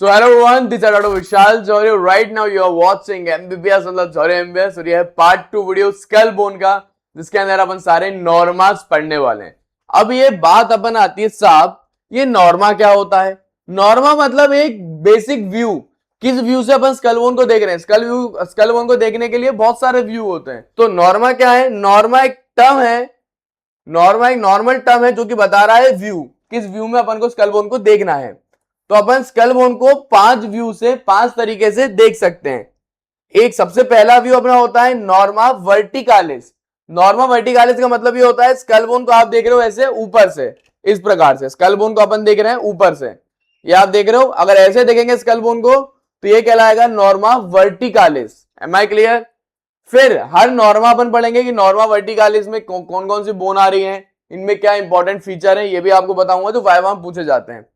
So hello everyone, this is Dr. Vishal Jory. Right now you are watching MBBS मतलब Jory MBBS और ये है part 2 video skull bone का, जिसके अंदर अपन सारे नॉर्मास पढ़ने वाले हैं। अब ये बात अपन आती है साहब, ये नॉर्मा क्या होता है? नॉर्मा मतलब एक बेसिक व्यू, किस व्यू से अपन स्कल बोन को देख रहे हैं। स्कल बोन को देखने के लिए बहुत सारे व्यू होते हैं। तो नॉर्मा क्या है? नॉर्मा एक टर्म है, नॉर्मा एक नॉर्मल टर्म है जो कि बता रहा है व्यू, किस व्यू में अपन को स्कल बोन को देखना है। तो अपन स्कल बोन को 5 व्यू से 5 तरीके से देख सकते हैं। एक सबसे पहला व्यू अपना होता है नॉर्मा वर्टिकालिस। नॉर्मा वर्टिकालिस का मतलब ये होता है स्कल बोन को आप देख रहे हो ऐसे ऊपर से, इस प्रकार से स्कल बोन को अपन देख रहे हैं ऊपर से, ये आप देख रहे हो। अगर ऐसे देखेंगे स्कल बोन को तो ये कहलाएगा norma verticalis. Am I clear? फिर हर नॉर्मा अपन पढ़ेंगे कि नॉर्मा वर्टिकालिस में कौन कौन सी बोन आ रही है, इनमें क्या इंपॉर्टेंट फीचर है, ये भी आपको बताऊंगा जो वाइवा में पूछे जाते हैं।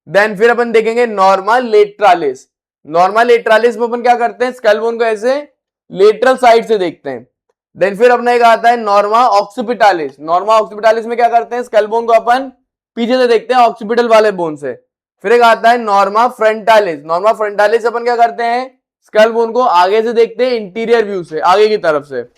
देन फिर अपन देखेंगे नॉर्मा लेटरालिस। नॉर्मा लेटरालिस में अपन क्या करते हैं, स्कल बोन को ऐसे लेटरल साइड से देखते हैं। देन फिर अपना एक आता है नॉर्मा ऑक्सीपिटालिस। नॉर्मा ऑक्सीपिटालिस में क्या करते हैं, स्कल बोन को अपन पीछे से देखते हैं, ऑक्सीपिटल वाले बोन से। फिर एक आता है नॉर्मा फ्रंटालिस। नॉर्मा फ्रंटालिस अपन क्या करते हैं, स्कल बोन को आगे से देखते हैं, इंटीरियर व्यू से, आगे की तरफ से।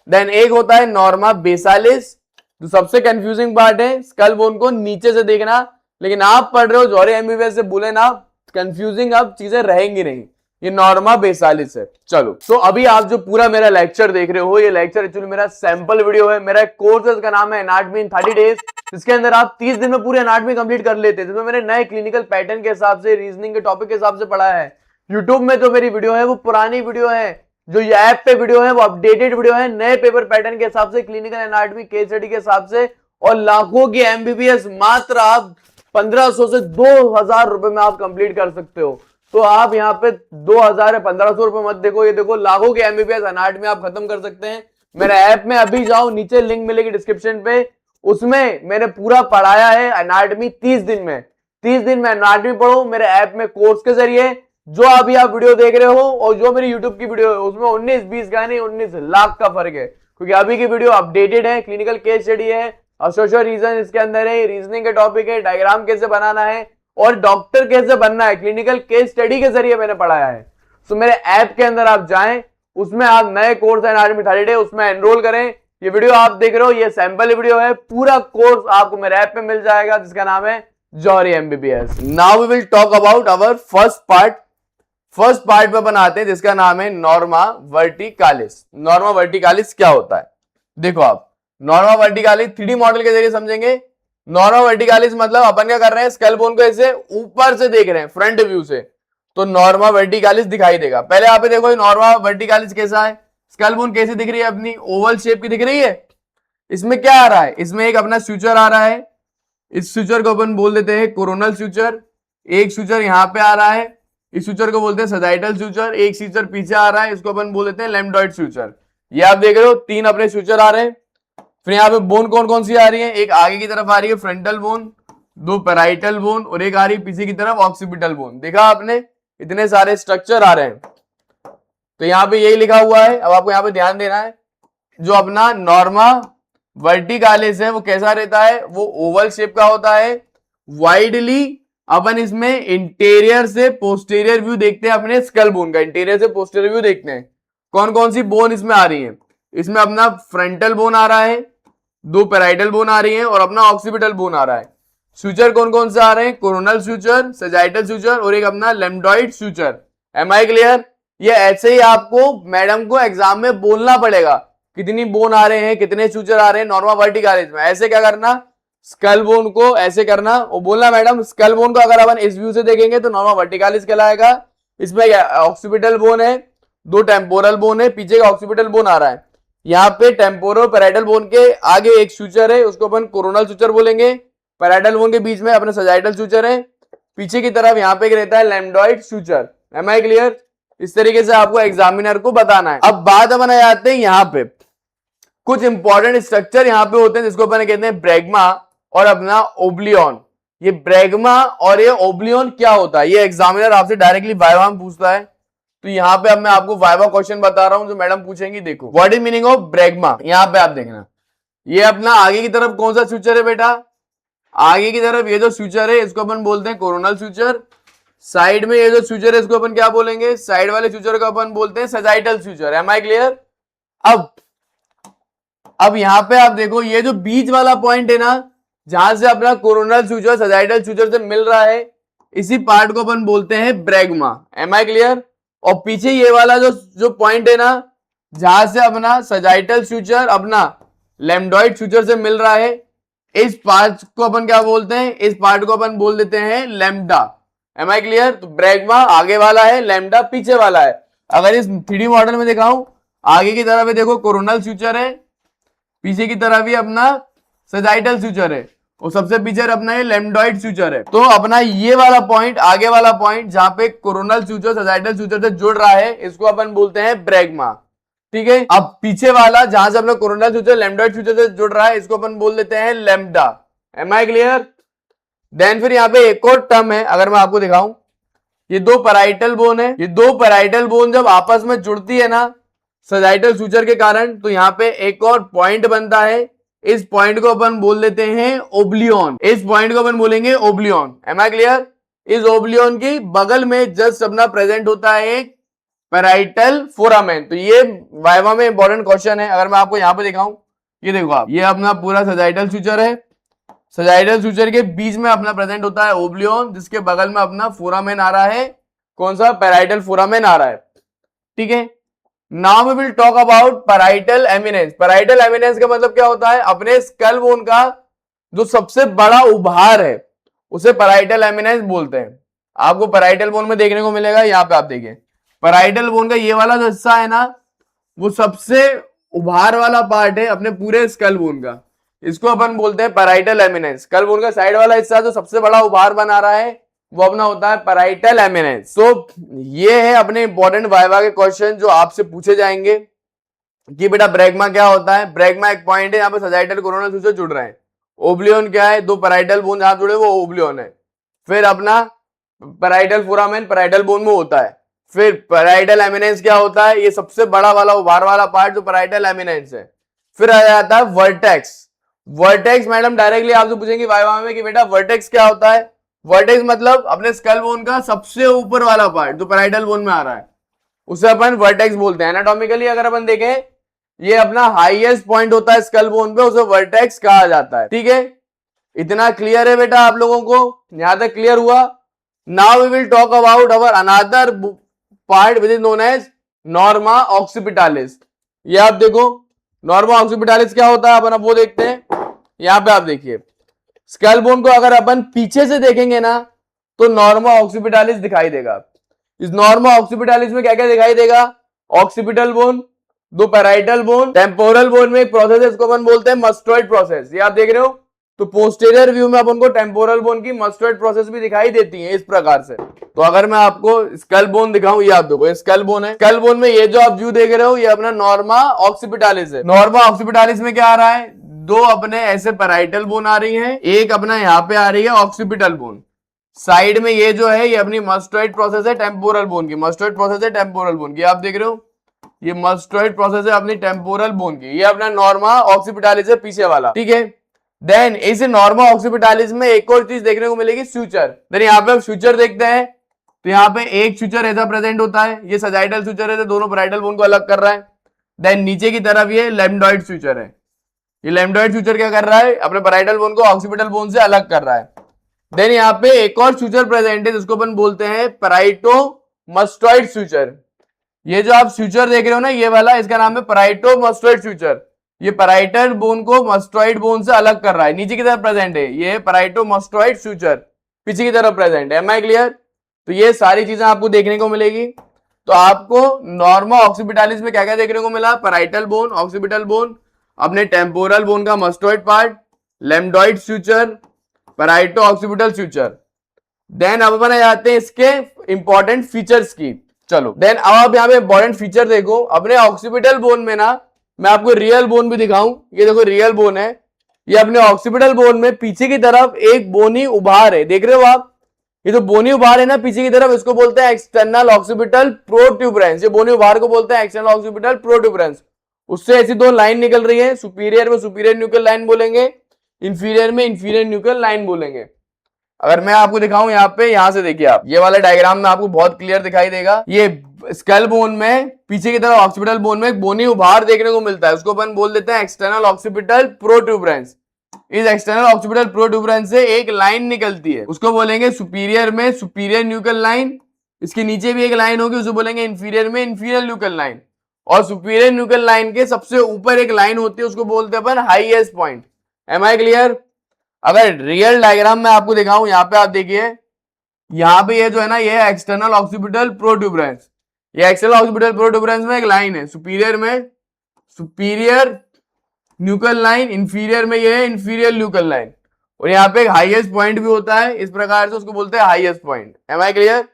देन एक होता है नॉर्मा बेसालिस, जो सबसे कंफ्यूजिंग पार्ट है, स्कल बोन को नीचे से देखना। लेकिन आप पढ़ रहे हो जॉरी एमबीबीएस से, बोले ना कंफ्यूजिंग अब चीजें रहेंगी नहीं, ये नॉर्मा बेसालिस है। चलो तो अभी आप जो पूरा मेरा लेक्चर देख रहे हो, ये लेक्चर एक्चुअली मेरा सैंपल वीडियो है। मेरा एक कोर्स है, इसका नाम है एनाटॉमी इन 30 डेज। इसके अंदर आप 30 दिन में पूरी एनाटॉमी कंप्लीट कर लेते हैं, जिसमें मैंने नए क्लिनिकल पैटर्न के हिसाब से, रीजनिंग के टॉपिक के हिसाब से पढ़ा है। यूट्यूब में जो मेरी वीडियो है वो पुरानी वीडियो है, जो ये ऐप पे वीडियो है वो अपडेटेड वीडियो है, नए पेपर पैटर्न के हिसाब से, क्लिनिकल एनाटॉमी केस स्टडी के हिसाब से। और लाखों की एमबीबीएस मात्र आप 1500 से 2000 रुपए में आप कंप्लीट कर सकते हो। तो आप यहाँ पे 2000 या 1500 रुपए मत देखो, ये देखो लाखों के एमबीबीएस एनाटॉमी आप खत्म कर सकते हैं। मेरे ऐप में अभी जाओ, नीचे लिंक मिलेगी डिस्क्रिप्शन पे, उसमें मैंने पूरा पढ़ाया है एनाटॉमी 30 दिन में। 30 दिन में एनाटॉमी पढ़ो मेरे ऐप में कोर्स के जरिए। जो अभी आप वीडियो देख रहे हो और जो मेरी यूट्यूब की वीडियो है उसमें 19-20 का नहीं 19 लाख का फर्क है, क्योंकि अभी की वीडियो अपडेटेड है, क्लिनिकल केस स्टडी है, सोशल रीजन इसके अंदर है, रीजनिंग के टॉपिक है, डायग्राम कैसे बनाना है और डॉक्टर कैसे बनना है, क्लिनिकल केस स्टडी के जरिए मैंने पढ़ाया है। तो मेरे ऐप के अंदर आप जाएं, उसमें आप नए कोर्स है एनाटॉमी 30 डे, उसमें एनरोल करें। ये वीडियो आप देख रहे हो ये सैंपल वीडियो है, पूरा कोर्स आपको मेरे ऐप पे मिल जाएगा, जिसका नाम है जॉरी MBBS. Now we will talk about our first part. First part पे बनाते हैं, जिसका नाम है नॉर्मा वर्टिकालिस। नॉर्मा वर्टिकालिस क्या होता है, देखो आप नॉर्मा वर्टिकालिस 3D मॉडल के जरिए समझेंगे। नॉर्मा वर्टिकालिस मतलब अपन क्या कर रहे हैं, स्कल बोन को ऐसे ऊपर से देख रहे हैं, फ्रंट व्यू से, तो नॉर्मा वर्टिकालिस दिखाई देगा। पहले यहाँ पे देखो नॉर्मा वर्टिकालिस कैसा है, स्कल बोन कैसे दिख रही है, अपनी ओवल शेप की दिख रही है। इसमें क्या आ रहा है, इसमें एक अपना स्यूचर आ रहा है, इस स्यूचर को अपन बोल देते हैं कोरोनल स्यूचर। एक स्यूचर यहाँ पे आ रहा है, इस स्यूचर को बोलते हैं सजाइटल स्यूचर। एक स्यूचर पीछे आ रहा है, इसको अपन बोल देते हैं लैम्बडॉइड स्यूचर। ये आप देख रहे हो 3 अपने स्यूचर आ रहे हैं। फिर यहाँ पे बोन कौन कौन सी आ रही है, एक आगे की तरफ आ रही है फ्रंटल बोन, 2 पैराइटल बोन और एक आ रही है पीछे की तरफ ऑक्सीपिटल बोन। देखा आपने, इतने सारे स्ट्रक्चर आ रहे हैं। तो यहाँ पे यही लिखा हुआ है, अब आपको यहाँ पे ध्यान देना है। जो अपना नॉर्मा वर्टिकालिस है वो कैसा रहता है, वो ओवल शेप का होता है। वाइडली अपन इसमें इंटीरियर से पोस्टीरियर व्यू देखते हैं, अपने स्कल बोन का इंटीरियर से पोस्टीरियर व्यू देखते हैं। कौन कौन सी बोन इसमें आ रही है, इसमें अपना फ्रंटल बोन आ रहा है, 2 पैराइटल बोन आ रही है और अपना ऑक्सीपिटल बोन आ रहा है। स्यूचर कौन कौन से आ रहे हैं, कोरोनल स्यूचर, सजाइटल स्यूचर और एक अपना लैम्बडॉइड स्यूचर। Am I clear? ये ऐसे ही आपको मैडम को एग्जाम में बोलना पड़ेगा, कितनी बोन आ रहे हैं, कितने स्यूचर आ रहे हैं नॉर्मा वर्टिकालिस में। ऐसे क्या करना, स्कल बोन को ऐसे करना और बोलना मैडम स्कल बोन को अगर अपन इस व्यू से देखेंगे तो नॉर्मा वर्टिकालिस कहलाएगा। इसमें ऑक्सीपिटल बोन है, 2 टेम्पोरल बोन है, पीछे का ऑक्सीपिटल बोन आ रहा है। यहाँ पे टेम्पोरो पैराइटल बोन के आगे एक स्यूचर है, उसको अपन कोरोनल स्यूचर बोलेंगे। पैराइटल बोन के बीच में अपने सजाइटल स्यूचर है, पीछे की तरफ यहाँ पे रहता है लैम्बडॉइड स्यूचर। Am I clear? इस तरीके से आपको एग्जामिनर को बताना है। अब बात अपन आ जाते हैं यहाँ पे, कुछ इंपॉर्टेंट स्ट्रक्चर यहाँ पे होते हैं जिसको अपन कहते हैं ब्रैगमा और अपना ओब्लियन। ये ब्रैगमा और ये ओब्लियन क्या होता है, ये एग्जामिनर आपसे डायरेक्टली वाइवा में पूछता है। तो यहाँ पे अब मैं आपको वाइवा क्वेश्चन बता रहा हूं जो मैडम पूछेंगी। देखो व्हाट इज मीनिंग ऑफ ब्रैगमा, यहाँ पे आप देखना। ये अपना आगे की तरफ कौन सा स्यूचर है बेटा, आगे की तरफ ये जो स्यूचर है इसको अपन बोलते हैं कोरोनल स्यूचर। साइड में ये जो फ्यूचर है इसको अपन क्या बोलेंगे, साइड वाले फ्यूचर को अपन बोलते हैं sagittal suture. Am I clear? अब यहां पे आप देखो ये जो बीच वाला पॉइंट है ना, जहां से अपना कोरोनल फ्यूचर सजाइटल फ्यूचर से मिल रहा है, इसी पार्ट को अपन बोलते हैं ब्रैगमा। M I clear? और पीछे ये वाला जो पॉइंट है ना, जहां से अपना सजाइटल फ्यूचर अपना लैम्डॉइड फ्यूचर से मिल रहा है, इस पार्ट को अपन क्या बोलते हैं, इस पार्ट को अपन बोल देते हैं लैम्डा। Am I clear? तो ब्रैगमा आगे वाला है, लैम्डा पीछे वाला है। अगर इस 3D मॉडल में दिखाऊं, आगे की तरफ देखो कोरोनल फ्यूचर है, पीछे की तरफ भी अपना सजाइटल फ्यूचर है, और सबसे पीछे अपना ये लैम्डॉइड फ्यूचर है। तो अपना ये वाला पॉइंट, आगे वाला पॉइंट जहां पे कोरोनल फ्यूचर सजाइटल फ्यूचर से जुड़ रहा है, इसको अपन बोलते हैं ब्रैगमा। ठीक है? अब पीछे वाला जहां से अपना कोरोनल फ्यूचर लैम्डॉइड फ्यूचर से जुड़ रहा है, इसको अपन बोल देते हैं lambda. Am I clear? Then फिर यहाँ पे एक और टर्म है, अगर मैं आपको दिखाऊं, ये दो पैराइटल बोन है, ये दो पैराइटल बोन जब आपस में जुड़ती है ना सजाइटल फ्यूचर के कारण, तो यहाँ पे एक और पॉइंट बनता है। इस पॉइंट को अपन बोल देते हैं ओब्लियन। इस पॉइंट को अपन बोलेंगे ओब्लियन। M I clear? इस ओब्लियन की बगल में जस्ट अपना प्रेजेंट होता है एक पैराइटल फोरामेन। तो ये वाइवा में इंपॉर्टेंट क्वेश्चन है। अगर मैं आपको यहाँ पे दिखाऊं, ये देखो आप, ये अपना पूरा सजाइटल फ्यूचर है, सजाइटल फ्यूचर के बीच में अपना प्रेजेंट होता है ओब्लियन, जिसके बगल में अपना फोरामेन आ रहा है। कौन सा? पैराइटल फोरामेन आ रहा है। ठीक है? Now we will talk about parietal eminence. Parietal eminence का मतलब क्या होता है? अपने स्कल बोन का जो सबसे बड़ा उभार है उसे पैराइटल एमिनेंस बोलते हैं। आपको पैराइटल बोन में देखने को मिलेगा, यहाँ पे आप देखिए पैराइटल बोन का ये वाला जो हिस्सा है ना, वो सबसे उभार वाला पार्ट है अपने पूरे स्कल बोन का, इसको अपन बोलते हैं पैराइटल एमिनेंस। स्कल बोन का साइड वाला हिस्सा जो सबसे बड़ा उभार बना रहा है, वो अपना होता है पैराइटल एमिनेंस। तो ये है अपने इंपॉर्टेंट वाइवा के क्वेश्चन जो आपसे पूछे जाएंगे कि बेटा ब्रैगमा क्या होता है। ब्रैगमा एक पॉइंट है, यहाँ पे सजाइटल कोरोनल फ्यूचर जुड़ रहे हैं। ओब्लियन क्या है? दो पैराइटल बोन जहां जुड़े वो ओब्लियन है। फिर अपना पैराइटल फोरामेन पैराइटल बोन में होता है। फिर पैराइटल एमिनेंस क्या होता है? ये सबसे बड़ा वाला उभार वाला पार्ट जो पैराइटल एमिनेंस है। फिर आ जाता है वर्टेक्स। वर्टेक्स मैडम डायरेक्टली आपसे पूछेंगे वाइवा में कि बेटा वर्टेक्स क्या होता है। वर्टेक्स मतलब अपने स्कल बोन का सबसे ऊपर वाला पार्ट जो पैराइटल बोन में आ रहा है, उसे अपन वर्टेक्स बोलते हैं। एनाटॉमिकली अगर अपन देखें, ये अपना हाईएस्ट पॉइंट होता है स्कल बोन पे, उसे वर्टेक्स कहा जाता है। ठीक है? इतना क्लियर है बेटा आप लोगों को? यहां तक क्लियर हुआ? Now we will talk about our another part which is known as norma occipitalis. ये आप देखो नॉर्मा ऑक्सीपिटालिस क्या होता है, अपन अब वो देखते हैं। यहां पे आप देखिए स्कल बोन को अगर अपन पीछे से देखेंगे ना, तो नॉर्मा ऑक्सीपिटालिस दिखाई देगा। इस नॉर्मा ऑक्सीपिटालिस में क्या क्या दिखाई देगा? ऑक्सीपिटल बोन, दो पैराइटल बोन, टेम्पोरल बोन में एक प्रोसेस है, इसको अपन बोलते हैं मस्टोइड प्रोसेस। ये आप देख रहे हो, तो पोस्टीरियर व्यू में अपन को टेम्पोरल बोन की मस्टोइड प्रोसेस भी दिखाई देती है इस प्रकार से। तो अगर मैं आपको स्कल बोन दिखाऊं, ये आप देखो, ये स्कल बोन है। स्कल बोन में ये जो आप व्यू देख रहे हो, ये अपना नॉर्मा ऑक्सीपिटालिस है। नॉर्मा ऑक्सीपिटालिस में क्या आ रहा है? दो अपने ऐसे पैराइटल बोन आ रही हैं, एक अपना यहाँ पे आ रही है ऑक्सीपिटल बोन। साइड में ये जो है, ये अपनी मस्टोइड प्रोसेस है टेम्पोरल बोन की। मस्टोइड प्रोसेस है टेम्पोरल बोन की, आप देख रहे हो, ये मस्टोइड प्रोसेस है अपनी टेम्पोरल बोन की। ये अपना नॉर्मा ऑक्सीपिटालिस है पीछे वाला। ठीक है? देन इस नॉर्मा ऑक्सीपिटालिस में एक और चीज देखने को मिलेगी, फ्यूचर। देन यहाँ पे फ्यूचर देखते हैं, तो यहाँ पे एक फ्यूचर ऐसा प्रेजेंट होता है, ये सजाइटल फ्यूचर है, तो दोनों पैराइटल बोन को अलग कर रहा है। देन नीचे की तरफ ये लैम्डॉइड फ्यूचर है। ये लैम्डॉइड फ्यूचर क्या कर रहा है? अपने पैराइटल बोन को ऑक्सीपिटल बोन से अलग कर रहा है। देन यहाँ पे एक और फ्यूचर प्रेजेंट है, जिसको अपन बोलते हैं पैराइटोमस्टॉइड फ्यूचर। ये जो आप फ्यूचर देख रहे हो ना, ये वाला, इसका नाम है पैराइटोमस्टॉइड फ्यूचर। ये पैराइटल बोन को मस्टोइड बोन से अलग कर रहा है, नीचे की तरफ प्रेजेंट है। ये पैराइटोमस्टॉइड फ्यूचर पीछे की तरफ प्रेजेंट है। Am I clear? तो ये सारी चीजें आपको देखने को मिलेगी। तो आपको नॉर्मा ऑक्सीपिटालिस में क्या क्या देखने को मिला? पैराइटल बोन, ऑक्सीपिटल बोन, अपने टेम्पोरल बोन का mastoid part, lambdoid suture, parietal occipital suture. Then अब अपन जाते हैं इसके इंपॉर्टेंट फीचर्स की। चलो देन अब आप यहाँ पे इंपॉर्टेंट फीचर देखो। अपने ऑक्सीपिटल बोन में ना, मैं आपको रियल बोन भी दिखाऊं, ये देखो रियल बोन है। ये अपने ऑक्सीपिटल बोन में पीछे की तरफ एक बोनी उभार है, देख रहे हो आप, ये जो बोनी उभार है ना पीछे की तरफ, इसको बोलते हैं एक्सटर्नल ऑक्सीपिटल प्रोट्यूबरेंस। ये बोनी उभार को बोलते हैं एक्सटर्नल ऑक्सीपिटल प्रोट्यूबरेंस। उससे ऐसी दो लाइन निकल रही है, सुपीरियर में सुपीरियर न्यूक्लियर लाइन बोलेंगे, इंफीरियर में इंफीरियर न्यूक्लियर लाइन बोलेंगे। अगर मैं आपको दिखाऊं यहाँ पे, यहां से देखिए आप, ये वाला डायग्राम में आपको बहुत क्लियर दिखाई देगा। ये स्कल बोन में पीछे की तरफ ऑक्सीपिटल बोन में एक बोनी उभार देखने को मिलता है, उसको अपन बोल देते हैं एक्सटर्नल ऑक्सीपिटल प्रोट्यूबरेंस। इस एक्सटर्नल ऑक्सीपिटल प्रोट्यूबरेंस से एक लाइन निकलती है, उसको बोलेंगे सुपीरियर में सुपीरियर न्यूक्लियर लाइन। इसके नीचे भी एक लाइन होगी, उसको बोलेंगे इंफीरियर में इंफीरियर न्यूक्लियर लाइन। और सुपीरियर न्यूक्लियर लाइन के सबसे ऊपर एक लाइन होती है, उसको बोलते हैं अपन highest point. Am I clear? अगर रियल डायग्राम में आपको दिखाऊं, यहाँ पे आप देखिए, यहाँ पे ये जो है ना, ये है एक्सटर्नल ऑक्सीपिटल प्रोट्यूबरेंस। ये एक्सटर्नल ऑक्सीपिटल प्रोट्यूबरेंस में एक लाइन है, सुपीरियर में सुपीरियर न्यूक्लियर लाइन, इंफीरियर में ये है इंफीरियर न्यूक्लियर लाइन, और यहाँ पे एक हाईएस्ट पॉइंट भी होता है, इस प्रकार से उसको बोलते हैं highest point. Am I clear?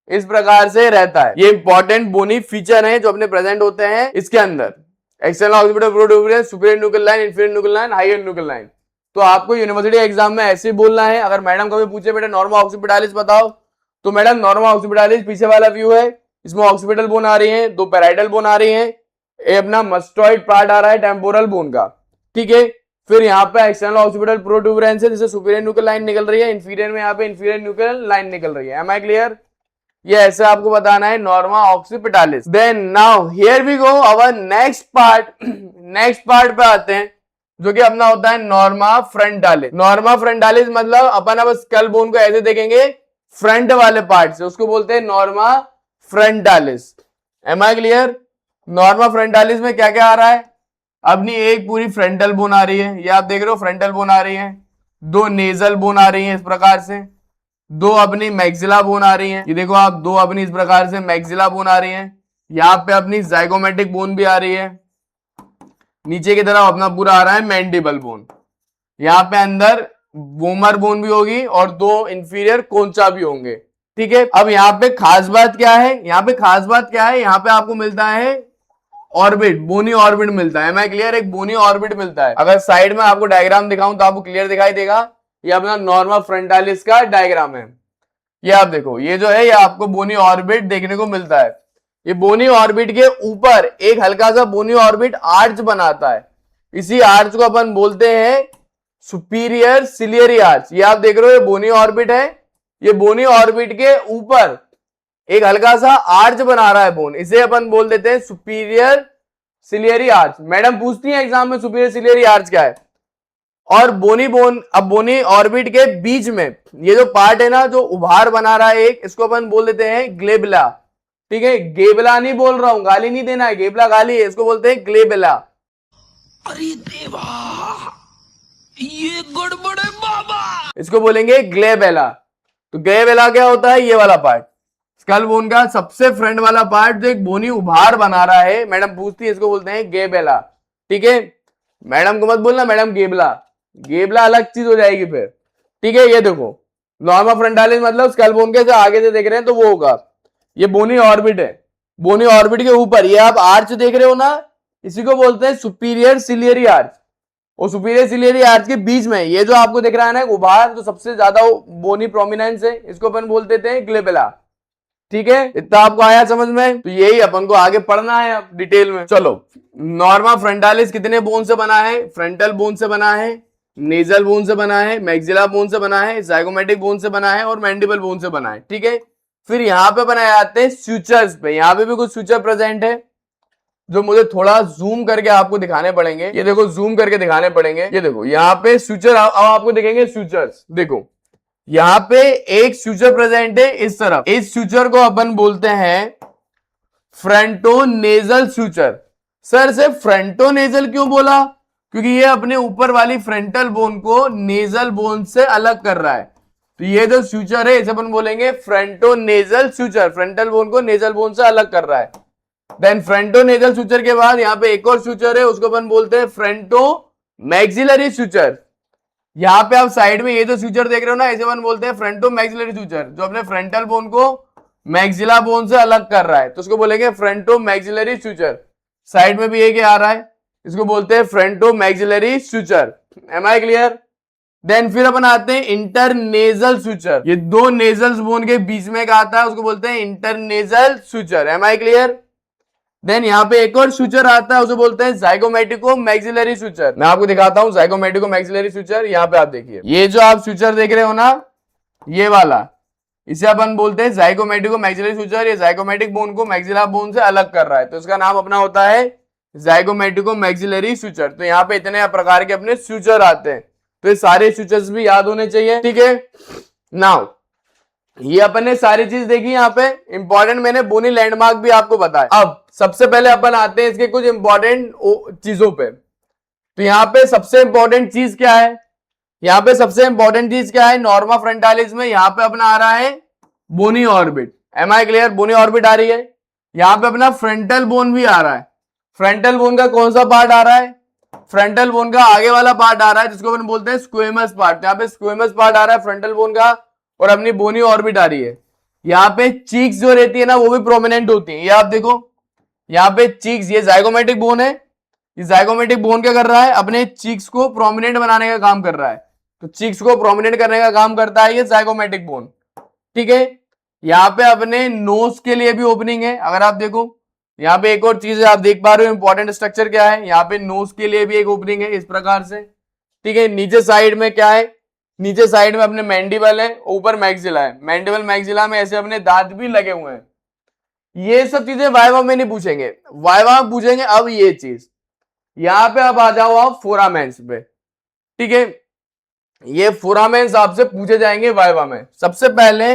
इस प्रकार से रहता है। ये इंपॉर्टेंट बोनी फीचर है जो अपने प्रेजेंट होते हैं इसके अंदर, external occipital protuberance, superior nuclear line, inferior nuclear line, highest nuclear line. तो आपको यूनिवर्सिटी एग्जाम में ऐसे ही बोलना है। अगर मैडम कभी पूछे बेटा नॉर्मा ऑक्सीपिटालिस बताओ, तो मैडम नॉर्मा ऑक्सीपिटालिस पीछे वाला व्यू है, इसमें ऑक्सीपिटल बोन आ रही है, दो पैराइटल बोन आ रही है, ये अपना मस्टॉइड पार्ट आ रहा है टेम्पोरल बोन का, ठीक है। फिर यहाँ पे एक्सटर्नल ऑक्सीपिटल प्रोट्यूबरेंस है, जिससे सुपीरियर न्यूक्लियर लाइन निकल रही है, इंफीरियर में यहाँ पे इंफीरियर न्यूक्लियर लाइन निकल रही है। Am I clear? ये ऐसे आपको बताना है norma occipitalis. Then now here we go our next part. Next part पे आते हैं, जो कि अपना होता है नॉर्मा फ्रंटालिस। नॉर्मा फ्रंटालिस मतलब अपन अब स्कल बोन को ऐसे देखेंगे फ्रंट वाले पार्ट से, उसको बोलते हैं norma frontalis. Am I clear? Norma frontalis में क्या क्या आ रहा है? अपनी एक पूरी फ्रंटल बोन आ रही है, ये आप देख रहे हो फ्रंटल बोन आ रही है, दो नेजल बोन आ रही है इस प्रकार से, दो अपनी मैक्सिला बोन आ रही है, ये देखो आप, दो अपनी इस प्रकार से मैक्सिला बोन आ रही है। यहाँ पे अपनी जाइगोमेटिक बोन भी आ रही है, नीचे की तरफ अपना पूरा आ रहा है मैंडिबल बोन। यहाँ पे अंदर वोमर बोन भी होगी और दो इंफीरियर कोंचा भी होंगे, ठीक है। अब यहाँ पे खास बात क्या है? यहाँ पे खास बात क्या है? यहाँ पे आपको मिलता है ऑर्बिट, बोनी ऑर्बिट मिलता है। मैं क्लियर? एक बोनी ऑर्बिट मिलता है। अगर साइड में आपको डायग्राम दिखाऊं तो आपको क्लियर दिखाई देगा, ये अपना नॉर्मा फ्रंटालिस का डायग्राम है। ये आप देखो, ये जो है ये आपको बोनी ऑर्बिट देखने को मिलता है। ये बोनी ऑर्बिट के ऊपर एक हल्का सा बोनी ऑर्बिट आर्च बनाता है, इसी आर्च को अपन बोलते हैं सुपीरियर सिलियरी आर्च। ये आप देख रहे हो, ये बोनी ऑर्बिट है, ये बोनी ऑर्बिट के ऊपर एक हल्का सा आर्च बना रहा है बोन, इसे अपन बोल देते हैं सुपीरियर सिलियरी आर्च। मैडम पूछती है एग्जाम में सुपीरियर सिलियरी आर्च क्या है। और बोनी बोन, अब बोनी ऑर्बिट के बीच में ये जो पार्ट है ना, जो उभार बना रहा है एक, इसको अपन बोल देते हैं ग्लेबला, ठीक है। गेबला नहीं बोल रहा हूं, गाली नहीं देना है, गेबला गाली है, इसको बोलते हैं ग्लेबला। अरे देवा, ये गड़बड़ है बाबा। इसको बोलेंगे ग्लेबेला। तो ग्लेबेला क्या होता है? ये वाला पार्ट, स्कल बोन का सबसे फ्रंट वाला पार्ट जो एक बोनी उभार बना रहा है, मैडम पूछती है, इसको बोलते हैं गेबेला, ठीक है। मैडम को मत बोलना मैडम गेबला, गेबला अलग चीज हो जाएगी फिर, ठीक है। ये देखो नॉर्मा फ्रंटालिस मतलब स्कल बोन के जो आगे से देख रहे हैं तो वो होगा, ये बोनी ऑर्बिट है, बोनी ऑर्बिट के ऊपर ये आप आर्च देख रहे हो ना, इसी को बोलते हैं सुपीरियर सिलियरी आर्च। और सुपीरियर सिलियरी आर्च के बीच में ये जो आपको दिख रहा है ना उभार, जो सबसे ज्यादा बोनी प्रोमिनेंस है, इसको अपन बोल देते हैं ग्लेबेला, ठीक है। इतना आपको आया समझ में? तो यही अपन को आगे पढ़ना है अब डिटेल में। चलो, नॉर्मा फ्रंटालिस कितने बोन से बना है? फ्रंटल बोन से बना है, नेजल बोन से बना है, मैक्सिला बोन से बना है, जाइगोमेटिक बोन से बना है और मैंडिबल बोन से बना है, ठीक है। फिर यहाँ पे बनाए जाते हैं स्यूचर्स पे। यहाँ पे भी कुछ स्यूचर प्रेजेंट है जो मुझे थोड़ा जूम करके आपको दिखाने पड़ेंगे। ये देखो, जूम करके दिखाने पड़ेंगे। ये देखो यहाँ पे स्यूचर, अब आपको दिखेंगे स्यूचर्स। देखो यहाँ पे एक स्यूचर प्रेजेंट है इस तरफ, इस स्यूचर को अपन बोलते हैं फ्रंटोनेजल स्यूचर। सर से फ्रंटोनेजल क्यों बोला? क्योंकि ये अपने ऊपर वाली फ्रंटल बोन को नेजल बोन से अलग कर रहा है। तो ये जो स्यूचर है इसे अपन बोलेंगे फ्रंटोनेजल स्यूचर, फ्रंटल बोन को नेजल बोन से अलग कर रहा है। देन फ्रंटोनेजल स्यूचर के बाद यहाँ पे एक और स्यूचर है, उसको अपन बोलते हैं फ्रंटो मैक्सिलरी स्यूचर। यहाँ पे आप साइड में ये जो स्यूचर देख रहे हो ना, इसे अपन बोलते हैं फ्रंटो मैक्सिलरी स्यूचर, जो अपने फ्रंटल बोन को मैक्सिला बोन से अलग कर रहा है, तो उसको बोलेंगे फ्रंटो मैक्सिलरी स्यूचर। साइड में भी एक आ रहा है, इसको बोलते हैं fronto maxillary suture. Am I clear? Then फिर अपन आते हैं इंटरनेजल स्यूचर। ये दो नेजल्स बोन के बीच में एक आता है, उसको बोलते हैं internasal suture. Am I clear? Then यहाँ पे एक और स्यूचर आता है, उसे बोलते हैं जाइगोमेटिको मैक्सिलरी स्यूचर। मैं आपको दिखाता हूँ जाइगोमेटिको मैक्सिलरी स्यूचर। यहाँ पे आप देखिए, ये जो आप स्यूचर देख रहे हो ना, ये वाला, इसे अपन बोलते हैं जाइगोमेटिको मैक्सिलरी सूचर। ये जाइगोमेटिक बोन को मैक्सिला बोन से अलग कर रहा है, तो इसका नाम अपना होता है जाइगोमेटिको मैक्सिलरी सूचर। तो यहाँ पे इतने प्रकार के अपने सूचर आते हैं, तो ये सारे सूचर्स भी याद होने चाहिए, ठीक है। नाउ ये अपन ने सारी चीज देखी, यहाँ पे इंपॉर्टेंट मैंने बोनी लैंडमार्क भी आपको बताया। अब सबसे पहले अपन आते हैं इसके कुछ इंपॉर्टेंट चीजों पे। तो यहाँ पे सबसे इंपॉर्टेंट चीज क्या है, यहाँ पे सबसे इंपॉर्टेंट चीज क्या है, नॉर्मा फ्रंटालिस में यहाँ पे अपना आ रहा है bony orbit. Am I clear? Bony orbit आ रही है। यहाँ पे अपना फ्रंटल बोन भी आ रहा है। फ्रंटल बोन का कौन सा पार्ट आ रहा है? फ्रंटल बोन का आगे वाला पार्ट आ रहा है, जिसको अपन बोलते हैं स्क्वेमस पार्ट। यहाँ पे स्क्वेमस पार्ट आ रहा है फ्रंटल बोन का, और अपनी बोनी ऑर्बिट आ रही है। यहाँ पे चीक्स जो रहती है ना, वो भी प्रोमिनेंट होती है। ये आप देखो, यहाँ पे चीक्स, ये जाइगोमेटिक बोन है। ये जाइगोमेटिक बोन क्या कर रहा है? अपने चीक्स को प्रोमिनेंट बनाने का काम कर रहा है। तो चीक्स को प्रोमिनेंट करने का काम करता है ये जाइगोमेटिक बोन, ठीक है। यहाँ पे अपने नोज के लिए भी ओपनिंग है। अगर आप देखो, यहाँ पे एक और चीज है, आप देख पा रहे हो इंपॉर्टेंट स्ट्रक्चर क्या है, यहाँ पे नोज के लिए भी एक ओपनिंग है इस प्रकार से, ठीक है। नीचे साइड में क्या है? नीचे साइड में अपने मैंडिबल है, ऊपर मैक्सिला है। मैंडिबल मैक्सिला में ऐसे अपने दांत भी लगे हुए हैं। ये सब चीजें वाइवा में नहीं पूछेंगे, वाइवा में पूछेंगे अब ये चीज। यहां पे अब आ जाओ आप फोरामेंस पे, ठीक है। ये फोरामेंस आपसे पूछे जाएंगे वाइवा में। सबसे पहले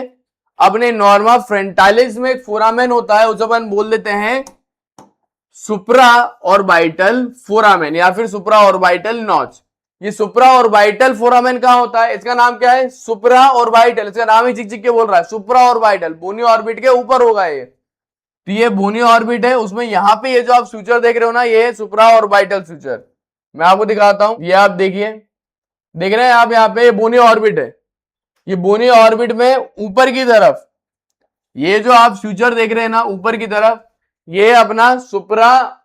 अपने नॉर्मा फ्रंटालिस में एक फोरामेन होता है, उसे अपन बोल देते हैं सुप्रा ऑर्बिटल फोरामेन या फिर सुप्रा ऑर्बिटल नॉच। ये सुप्रा ऑर्बिटल फोरामेन कहां होता है? इसका नाम क्या है? सुप्रा ऑर्बिटल। इसका नाम ही चिक चिक के बोल रहा है, सुप्रा ऑर्बिटल। बोनी ऑर्बिट के ऊपर होगा ये। तो ये बोनी ऑर्बिट है, उसमें यहाँ पे ये जो आप सूचर देख रहे हो ना, ये है सुप्रा ऑर्बिटल सूचर। मैं आपको दिखाता हूं, ये आप देखिए, देख रहे हैं आप, यहाँ पे बोनी ऑर्बिट है। ये बोनी ऑर्बिट में ऊपर की तरफ ये जो आप सूचर देख रहे हैं ना ऊपर की तरफ, ये अपना सुप्रा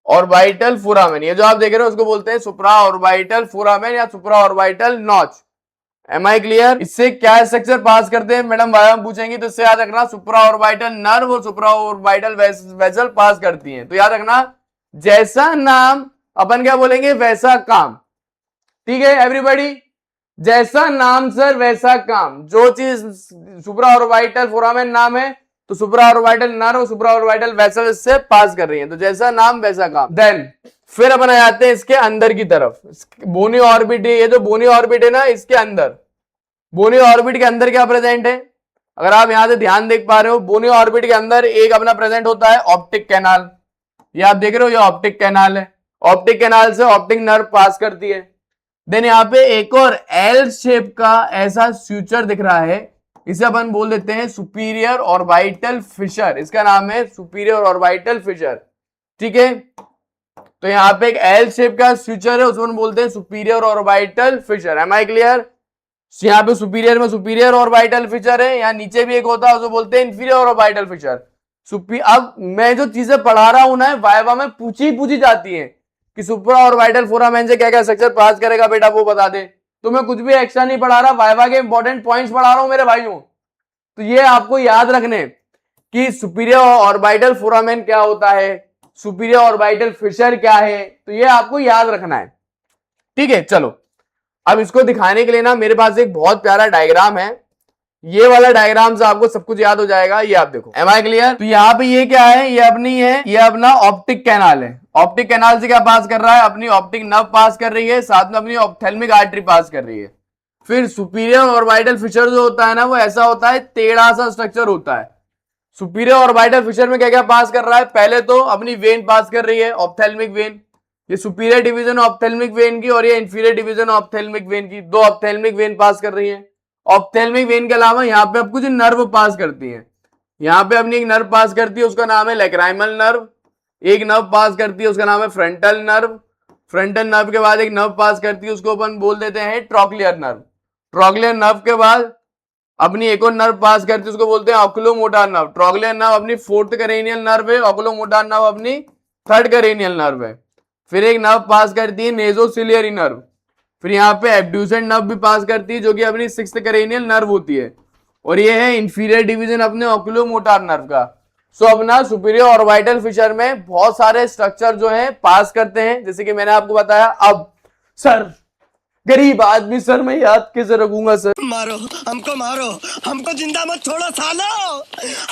ऑर्बिटल फोरामेन। ये जो आप देख रहे हो उसको बोलते हैं सुप्रा ऑर्बिटल फोरामेन या supra orbital notch. Am I clear? इससे क्या स्ट्रक्चर पास करते हैं मैडम, वाया पूछेंगे, तो इससे याद रखना सुप्रा ऑर्बिटल नर्व और सुप्रा ऑर्बिटल वेसल पास करती हैं। तो याद रखना, जैसा नाम अपन क्या बोलेंगे, वैसा काम, ठीक है एवरीबॉडी। जैसा नाम सर वैसा काम। जो चीज सुप्रा ऑर्बिटल फोरामेन नाम है, तो सुप्रा ऑर्बिटल नर्व, सुप्रा ऑर्बिटल वेसल इससे पास कर रही है। तो जैसा नाम वैसा काम। देन फिर अपन आ जाते हैं इसके अंदर की तरफ। बोनी ऑर्बिट, ये जो बोनी ऑर्बिट है ना, इसके अंदर, बोनी ऑर्बिट के अंदर क्या प्रेजेंट है? अगर आप यहां से ध्यान देख पा रहे हो, बोनी ऑर्बिट के अंदर एक अपना प्रेजेंट होता है ऑप्टिक कैनाल। ये आप देख रहे हो, ये ऑप्टिक कैनाल है। ऑप्टिक कैनाल से ऑप्टिक नर्व पास करती है। देन यहाँ पे एक और एल शेप का ऐसा सूचर दिख रहा है, इसे अपन बोल देते हैं सुपीरियर ऑर्बिटल फिशर। इसका नाम है सुपीरियर ऑर्बिटल फिशर, ठीक है। तो यहाँ पे एक एल शेप का सूचर है, उसको बोलते हैं superior orbital fissure. Am I clear? यहाँ पे सुपीरियर में सुपीरियर ऑर्बिटल फिशर है, यहाँ नीचे भी एक होता है, उसको बोलते हैं इंफीरियर ऑर्बिटल फिशर। अब मैं जो चीजें पढ़ा रहा हूं ना, वाइवा में पूछी जाती है कि सुप्रा ऑर्बिटल फोरामेन से क्या क्या स्ट्रक्चर पास करेगा बेटा, वो बता दे। तो मैं कुछ भी एक्स्ट्रा नहीं पढ़ा रहा, वाइवा के इंपॉर्टेंट पॉइंट्स पढ़ा रहा हूं मेरे भाइयों। तो ये आपको याद रखने कि सुपीरियर ऑर्बिटल फोरामेन क्या होता है, सुपीरियर ऑर्बिटल फिशर क्या है, तो ये आपको याद रखना है, ठीक है। चलो अब इसको दिखाने के लिए ना मेरे पास एक बहुत प्यारा डायग्राम है। ये वाला डायग्राम से आपको सब कुछ याद हो जाएगा। ये आप देखो, एम आई क्लियर? तो यहाँ पे ये क्या है, ये अपनी है, ये अपना ऑप्टिक कैनाल है। ऑप्टिक कैनाल से क्या पास कर रहा है? अपनी ऑप्टिक नर्व पास कर रही है, साथ में अपनी ऑप्थेल्मिक आर्टरी पास कर रही है। फिर सुपीरियर ऑर्बिटल फिशर जो होता है ना, वो ऐसा होता है, टेढ़ा सा स्ट्रक्चर होता है। सुपीरियर ऑर्बिटल फिशर में क्या क्या पास कर रहा है? पहले तो अपनी वेन पास कर रही है, ऑप्थेल्मिक वेन। ये सुपीरियर डिवीजन ऑप्थेल्मिक वेन की और ये इंफीरियर डिवीजन ऑप्थेल्मिक वेन की, दो ऑप्थेल्मिक वेन पास कर रही है। ऑप्थेल्मिक वेन के अलावा यहाँ पे अब कुछ नर्व पास करती है। यहाँ पे अपनी एक नर्व पास करती है, उसका नाम है लैक्राइमल नर्व। एक नर्व पास करती है, उसका नाम है फ्रंटल नर्व। फ्रंटल नर्व के बाद एक नर्व पास करती है, उसको अपन बोल देते हैं ट्रॉक्लियर नर्व। ट्रॉक्लियर नर्व के बाद अपनी एक और नर्व पास करती है, उसको बोलते हैं ऑक्यूलोमोटर नर्व। ट्रॉक्लियर नर्व अपनी फोर्थ करेनियल नर्व है, ऑक्यूलोमोटर नर्व अपनी थर्ड करेनियल नर्व है। फिर एक नर्व पास करती है नेजोसिलियरी नर्व। फिर यहाँ पे एब्ड्यूसेंट नर्व भी पास करती है, जो कि अपनी सिक्स्थ करेनियल नर्व होती है। और ये है इंफीरियर डिवीजन अपने ऑक्यूलोमोटर नर्व का। सो अपना सुपीरियर ऑर्बिटल फिशर में बहुत सारे स्ट्रक्चर जो है पास करते हैं, जैसे कि मैंने आपको बताया। अब सर गरीब आदमी सर, मैं याद कैसे रखूंगा सर। मारो हमको जिंदा मत छोड़ो सालो।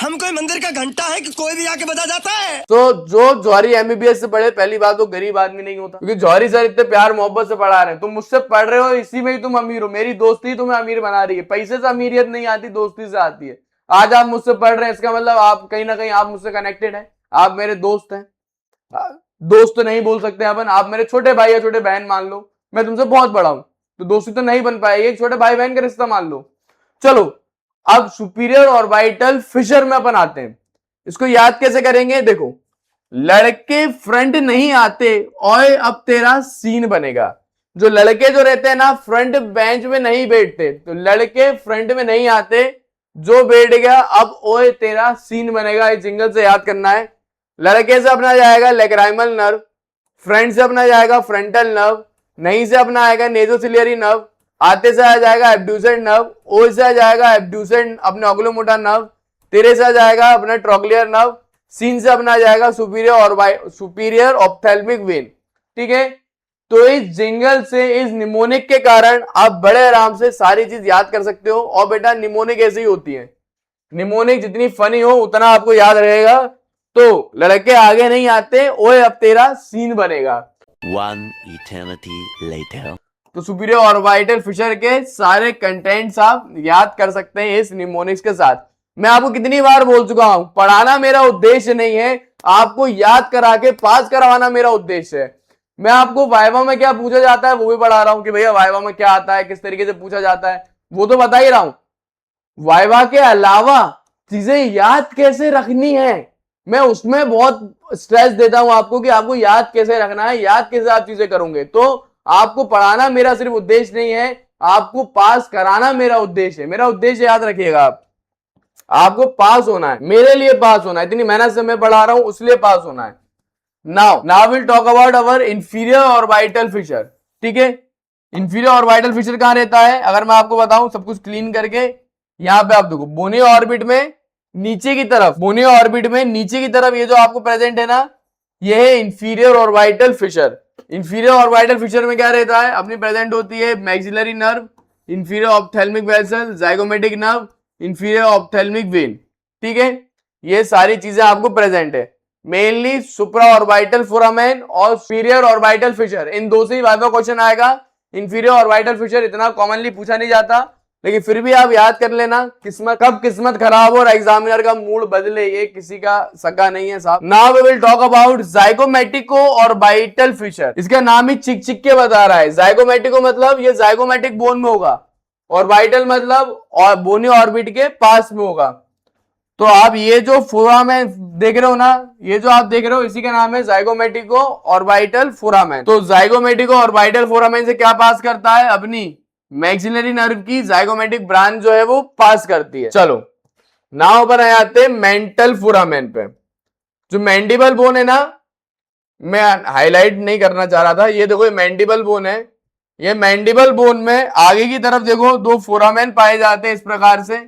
हम कोई मंदिर का घंटा है कि कोई भी आके बजा जाता है। तो जो जौहरी एमबीबीएस से पढ़े, पहली बात वो गरीब आदमी नहीं होता, क्योंकि जौहरी सर इतने प्यार मोहब्बत से पढ़ा रहे हैं। तुम मुझसे पढ़ रहे हो, इसी में ही तुम अमीर हो। मेरी दोस्ती तुम्हें अमीर बना रही है। पैसे से अमीरियत नहीं आती, दोस्ती से आती है। आज आप मुझसे पढ़ रहे हैं, इसका मतलब आप कहीं ना कहीं आप मुझसे कनेक्टेड है, आप मेरे दोस्त हैं। दोस्त तो नहीं बोल सकते अपन, आप मेरे छोटे भाई या छोटे बहन मान लो। मैं तुमसे बहुत बड़ा हूं, तो दोस्ती तो नहीं बन पाएगी, एक छोटे भाई बहन का रिश्ता मान लो। चलो अब सुपीरियर ऑर्बिटल फिशर में अपन आते हैं। इसको याद कैसे करेंगे, देखो, लड़के फ्रंट नहीं आते और अब तेरा सीन बनेगा। जो लड़के जो रहते हैं ना, फ्रंट बेंच में नहीं बैठते, तो लड़के फ्रंट में नहीं आते, जो बैठ गया अब ओए तेरा सीन बनेगा। इस जिंगल से याद करना है। लड़के से अपना जाएगा लेग्राइमल नर्व, फ्रंट से अपना जाएगा फ्रंटल नर्व, नहीं से अपना आएगा नेजोसिलियरी नर्व, आते से आ जाएगा एब्ड्यूसेंट नर्व, ओ से आ जाएगा एब्ड्यूसेंट अपने ऑक्यूलोमोटर नर्व, तेरे से आ जाएगा अपना ट्रोक्लियर नर्व, सीन से अपना जाएगा सुपीरियर ऑप्थेल्मिक वेन। ठीक है, तो इस जिंगल से, इस निमोनिक के कारण आप बड़े आराम से सारी चीज याद कर सकते हो। और बेटा निमोनिक ऐसी ही होती है, निमोनिक जितनी फनी हो उतना आपको याद रहेगा। तो लड़के आगे नहीं आते, ओए अब तेरा सीन बनेगा। One eternity later. तो सुपीरियर ऑर्बिटल फिशर के सारे कंटेंट्स आप याद कर सकते हैं इस निमोनिक्स के साथ। मैं आपको कितनी बार बोल चुका हूं, पढ़ाना मेरा उद्देश्य नहीं है, आपको याद करा के पास करवाना मेरा उद्देश्य है। मैं आपको वाइवा में क्या पूछा जाता है वो भी पढ़ा रहा हूं कि भैया वाइवा में क्या आता है, किस तरीके से पूछा जाता है, वो तो बता ही रहा हूं। वाइवा के अलावा चीजें याद कैसे रखनी है, मैं उसमें बहुत स्ट्रेस देता हूं आपको कि आपको याद कैसे रखना है, याद कैसे आप चीजें करोगे। तो आपको पढ़ाना मेरा सिर्फ उद्देश्य नहीं है, आपको पास कराना मेरा उद्देश्य है। मेरा उद्देश्य याद रखिएगा, आपको पास होना है, मेरे लिए पास होना है। इतनी मेहनत से मैं पढ़ा रहा हूं, उसलिए पास होना है। Now will talk about our inferior orbital Fisher. ठीक है, इंफीरियर ऑर्बिटल फिशर कहां रहता है, अगर मैं आपको बताऊं सब कुछ क्लीन करके, यहां पे आप देखो बोनी ऑर्बिट में नीचे की तरफ, बोनी ऑर्बिट में नीचे की तरफ ये जो आपको प्रेजेंट है ना, ये है inferior orbital Fisher. Inferior orbital Fisher में क्या रहता है, अपनी प्रेजेंट होती है maxillary nerve, inferior ophthalmic vessel, zygomatic nerve, inferior ophthalmic when. ठीक है, ये सारी चीजें आपको प्रेजेंट है। मेनली सुप्रा ऑर्बिटल फोरामेन और सुपीरियर ऑर्बिटल फिशर, इन दो से ही वाइवा क्वेश्चन आएगा। इंफीरियर ऑर्बिटल फिशर इतना कॉमनली पूछा नहीं जाता, लेकिन फिर भी आप याद कर लेना। किस्मत कब किस्मत खराब हो और एग्जामिनर का मूड बदले, ये किसी का सगा नहीं है साहब। Now we will talk about zygomatico orbital fissure. इसका नाम ही चिक चिक के बता रहा है। जाइगोमेटिको मतलब ये जाइगोमेटिक बोन में होगा, ऑर्बिटल मतलब और बोनी ऑर्बिट के पास में होगा। तो आप ये जो फोरामेन देख रहे हो ना, ये जो आप देख रहे हो, इसी का नाम है जाइगोमेटिको ऑर्बिटल फोरामेन। तो जाइगोमेटिको ऑर्बिटल फोरामेन से क्या पास करता है, अपनी मैक्सिलरी नर्व की जाइगोमेटिक ब्रांच जो है वो पास करती है। चलो नाउ पर आते हैं मेंटल फोरामेन पे। जो मैंडिबल बोन है ना, मैं हाईलाइट नहीं करना चाह रहा था, ये देखो ये मैंडिबल बोन है। ये मैंडिबल बोन में आगे की तरफ देखो दो फोरामेन पाए जाते हैं इस प्रकार से।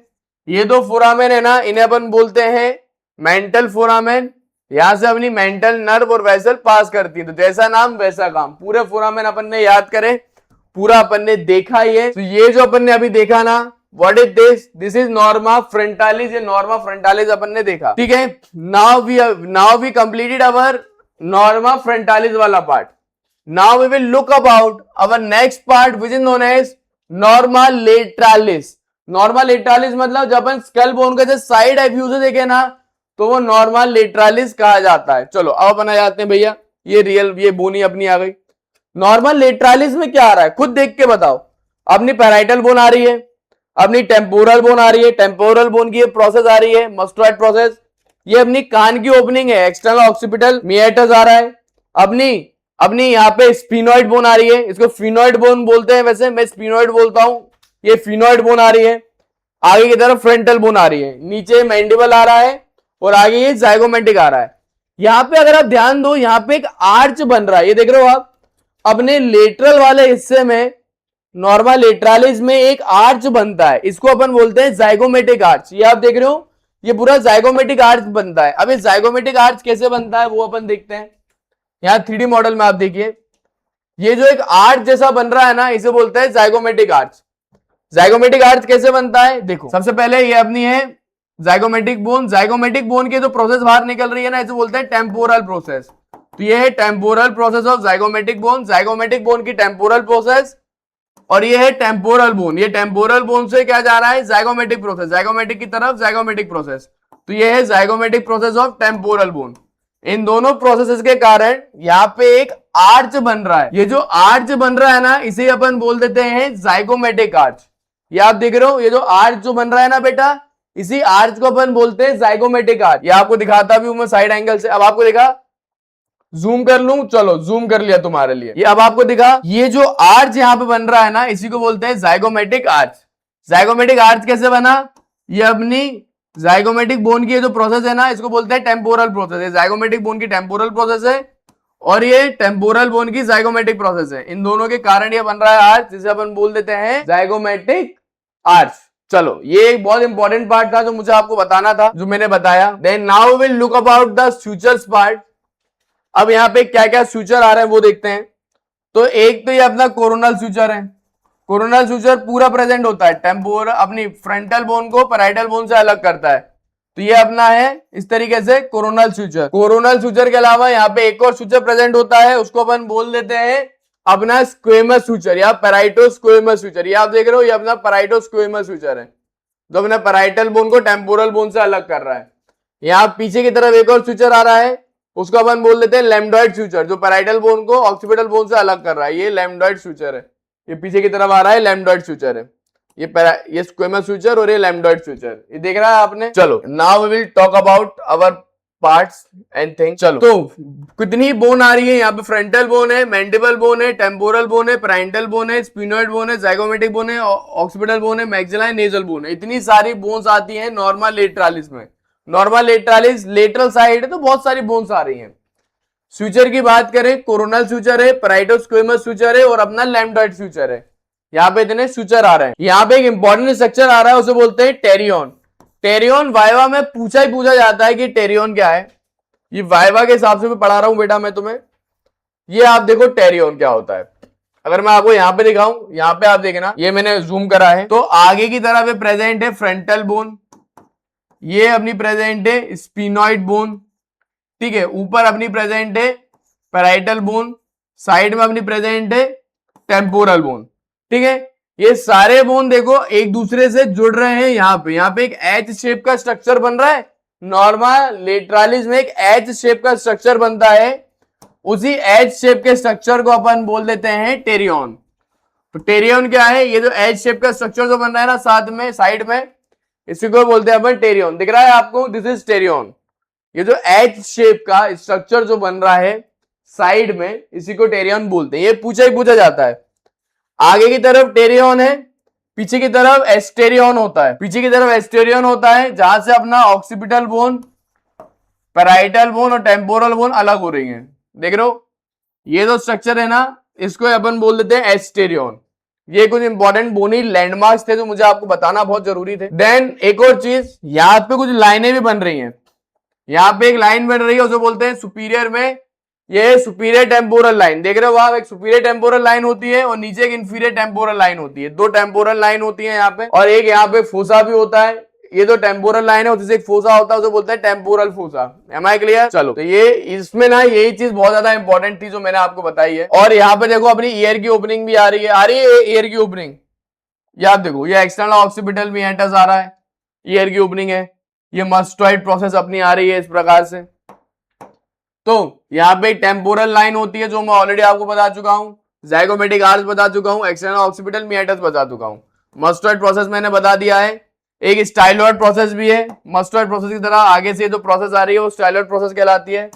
ये दो फोरामेन है ना, इन्हें अपन बोलते हैं मेंटल फोरामेन। यहां से अपनी मेंटल नर्व और वेसल पास करती है। तो जैसा नाम वैसा काम, पूरे फोरामेन अपन ने याद करे, पूरा अपन ने देखा ये। तो ये जो अपन ने अभी देखा ना, what is this, this is norma frontalis. ये नॉर्मा फ्रंटालिस अपन ने देखा। ठीक है, now we completed our norma frontalis वाला part. Now we will look about our next part which is known as norma lateralis. Norma lateralis मतलब जब अपन स्कल बोन के साइड एफ्यूज देखे ना, तो वो नॉर्मा लेटरालिस कहा जाता है। चलो अब अपन आ जाते हैं भैया, ये बोनी अपनी आ गई। नॉर्मल लेटरालिस में क्या आ रहा है खुद देख के बताओ। अपनी पैराइटल बोन आ रही है, अपनी टेम्पोरल बोन आ रही है, टेम्पोरल बोन की ये प्रोसेस आ रही है मस्टोइड प्रोसेस। ये अपनी कान की ओपनिंग है, एक्सटर्नल ऑक्सीपिटल मिएटस आ रहा है। अपनी यहाँ पे स्फीनोइड बोन आ रही है, इसको फिनोइड बोन बोलते हैं, वैसे मैं स्फीनोइड बोलता हूं। ये फिनोइड बोन आ रही है, आगे की तरफ फ्रंटल बोन आ रही है, नीचे मैंडिबल आ रहा है और आगे ये जाइगोमेटिक आ रहा है। यहाँ पे अगर आप ध्यान दो, यहाँ पे एक आर्च बन रहा है, ये देख रहे हो आप। अपने लेटरल वाले हिस्से में नॉर्मा लेटरालिस में एक आर्च बनता है, इसको अपन बोलते हैं जाइगोमेटिक आर्च। ये आप देख रहे हो, ये पूरा जाइगोमेटिक आर्च बनता है। अब ये जाइगोमेटिक आर्च कैसे बनता है वो अपन देखते हैं। यहाँ 3D मॉडल में आप देखिए, ये जो एक आर्च जैसा बन रहा है ना, इसे बोलते हैं जाइगोमेटिक आर्च। जाइगोमेटिक आर्च कैसे बनता है, देखो सबसे पहले ये अपनी है जाइगोमेटिक बोन। जाइगोमेटिक बोन की जो प्रोसेस बाहर निकल रही है ना, इसे बोलते हैं टेम्पोरल प्रोसेस। तो ये है temporal process of zygomatic bone, zygomatic bone की टेम्पोरल प्रोसेस। और ये है टेम्पोरल बोन, ये टेम्पोरल बोन से क्या जा रहा है, जाइगोमेटिक प्रोसेस, जाइगोमेटिक की तरफ जाइगोमेटिक प्रोसेस। तो ये है zygomatic process of temporal bone. इन दोनों प्रोसेसेस के कारण यहाँ पे एक आर्च बन रहा है। ये जो आर्च बन रहा है ना, इसे अपन बोल देते हैं जाइगोमेटिक आर्च। ये आप देख रहे हो, ये जो आर्च जो बन रहा है ना बेटा, इसी आर्च को अपन बोलते हैं जाइगोमेटिक आर्च। ये आपको दिखाता भी हूं मैं साइड एंगल से। अब आपको दिखा, जूम कर लूं, चलो जूम कर लिया तुम्हारे लिए। ये अब आपको दिखा, ये जो आर्च यहां पे बन रहा है ना, इसी को बोलते हैं जाइगोमेटिक आर्च। जाइगोमेटिक आर्च कैसे बना, ये अपनी जाइगोमेटिक बोन की जो प्रोसेस है ना, इसको बोलते हैं टेम्पोरल प्रोसेस। ये जाइगोमेटिक बोन की टेम्पोरल प्रोसेस है और ये टेम्पोरल बोन की जाइगोमेटिक प्रोसेस है। इन दोनों के कारण ये बन रहा है आर्च, जिसे अपन बोल देते हैं जाइगोमेटिक आर्च। चलो, ये एक बहुत इंपॉर्टेंट पार्ट था जो मुझे आपको बताना था, जो मैंने बताया। Then now will look about the sutures part. अब यहाँ पे क्या क्या सूचर आ रहे हैं वो देखते हैं। तो एक तो ये अपना कोरोनल सूचर है। कोरोनल सूचर पूरा प्रेजेंट होता है, टेम्पोरल अपनी फ्रंटल बोन को पैराइटल बोन से अलग करता है। तो ये अपना है इस तरीके से कोरोनल सूचर। कोरोनल सूचर के अलावा यहाँ पे एक और सूचर प्रेजेंट होता है, उसको अपन बोल देते हैं अपना स्क्वेमस सूचर या पैराइटो स्क्वेमस सूचर। ये आप देख रहे हो, ये अपना पैराइटो स्क्वेमस सूचर है जो अपना पैराइटल बोन को टेम्पोरल बोन से अलग कर रहा है। यहाँ पीछे की तरफ एक और सूचर आ रहा है, उसको अपन बोल देते हैं लैम्डॉइड सूचर, जो पैराइटल बोन को ऑक्सीपिटल बोन से अलग कर रहा है। ये लैम्डॉइड सूचर है, ये पीछे की तरफ आ रहा है, लैम्डॉइड सूचर है। ये स्क्वेमस सूचर और ये लैम्डॉइड सूचर, ये देख रहा है आपने। चलो, now we will talk about our parts and things. चलो, तो कितनी बोन आ रही है यहाँ पे, फ्रंटल बोन है, मैंडिबल बोन है, टेम्पोरल बोन है, पैराइटल बोन है, स्पिनोइड बोन है, जाइगोमेटिक बोन है, ऑक्सीपिटल बोन है, मैक्सिला है, नेजल बोन है। इतनी सारी बोन्स आती है नॉर्मल लेटरालिस में। नॉर्मल लेटरालिस लेटरल साइड है तो बहुत सारी बोन्स आ रही हैं। सूचर की बात करें, कोरोनल सूचर है, पैराइटो स्क्वेमस सूचर है और अपना लैम्डॉइड सूचर है। यहाँ पे इतने सूचर आ रहे हैं। यहाँ पे एक इंपॉर्टेंट स्ट्रक्चर आ रहा है, उसे बोलते हैं टेरियन। टेरियन वाइवा में पूछा जाता है कि टेरियन क्या है। ये वाइवा के हिसाब से पढ़ा रहा हूं बेटा मैं तुम्हें। ये आप देखो टेरियन क्या होता है। अगर मैं आपको यहाँ पे दिखाऊं, यहाँ पे आप देखना, ये मैंने जूम करा है। तो आगे की तरफ प्रेजेंट है फ्रंटल बोन, ये अपनी प्रेजेंट है स्पिनॉइड बोन, ठीक है। ऊपर अपनी प्रेजेंट है पैराइटल बोन, साइड में अपनी प्रेजेंट है टेम्पोरल बोन, ठीक है। ये सारे बोन देखो एक दूसरे से जुड़ रहे हैं। यहाँ पे एक एच शेप का स्ट्रक्चर बन रहा है। नॉर्मल लेटरालिस में एक एच शेप का स्ट्रक्चर बनता है, उसी एच शेप के स्ट्रक्चर को अपन बोल देते हैं टेरियन। तो टेरियन क्या है, ये जो एच शेप का स्ट्रक्चर जो बन रहा है ना साथ में साइड में, इसी को बोलते हैं अपन टेरियन। दिख रहा है आपको, दिस इज टेरियन। ये जो एच शेप का स्ट्रक्चर जो बन रहा है साइड में, इसी को टेरियन बोलते हैं। ये पूछा जाता है। आगे की तरफ टेरियन है, पीछे की तरफ एस्टेरियन होता है। पीछे की तरफ एस्टेरियन होता है, जहां से अपना ऑक्सीपिटल बोन, पैराइटल बोन और टेम्पोरल बोन अलग हो रही हैं। देख रहे हो, ये जो स्ट्रक्चर है ना, इसको अपन बोल देते हैं एस्टेरियन। ये कुछ इंपॉर्टेंट बोनी लैंडमार्क्स थे जो मुझे आपको बताना बहुत जरूरी थे। देन एक और चीज, यहाँ पे कुछ लाइनें भी बन रही हैं। यहाँ पे एक लाइन बन रही है, उसे बोलते हैं सुपीरियर में, ये सुपीरियर टेम्पोरल लाइन। देख रहे हो आप, एक सुपीरियर टेम्पोरल लाइन होती है और नीचे एक इंफीरियर टेम्पोरल लाइन होती है। दो टेम्पोरल लाइन होती है यहाँ पे, और एक यहाँ पे फोसा भी होता है। ये जो टेम्पोरल लाइन है उससे एक फोसा होता है, उसे बोलते हैं temporal fossa. Am I clear? चलो, तो ये इसमें ना यही चीज बहुत ज्यादा इंपॉर्टेंट थी जो मैंने आपको बताई है। और यहाँ पे देखो अपनी ईयर की ओपनिंग भी आ रही है ईयर की ओपनिंग। याद देखो, ये एक्सटर्नल ऑक्सीपिटल मीएंटस आ रहा है, ईयर की ओपनिंग है। ये मस्टोइड प्रोसेस अपनी आ रही है इस प्रकार से। तो यहाँ पे एक टेम्पोरल लाइन होती है जो मैं ऑलरेडी आपको बता चुका हूं, जाइगोमेटिक आर्च बता चुका हूं, एक्सटर्नल ऑक्सीपिटल मीएंटस बता चुका हूं, मस्टोइड प्रोसेस मैंने बता दिया है। एक स्टाइलॉइड प्रोसेस भी है। मस्टोइड प्रोसेस की तरह आगे से जो प्रोसेस आ रही है वो स्टाइलॉइड प्रोसेस कहलाती है।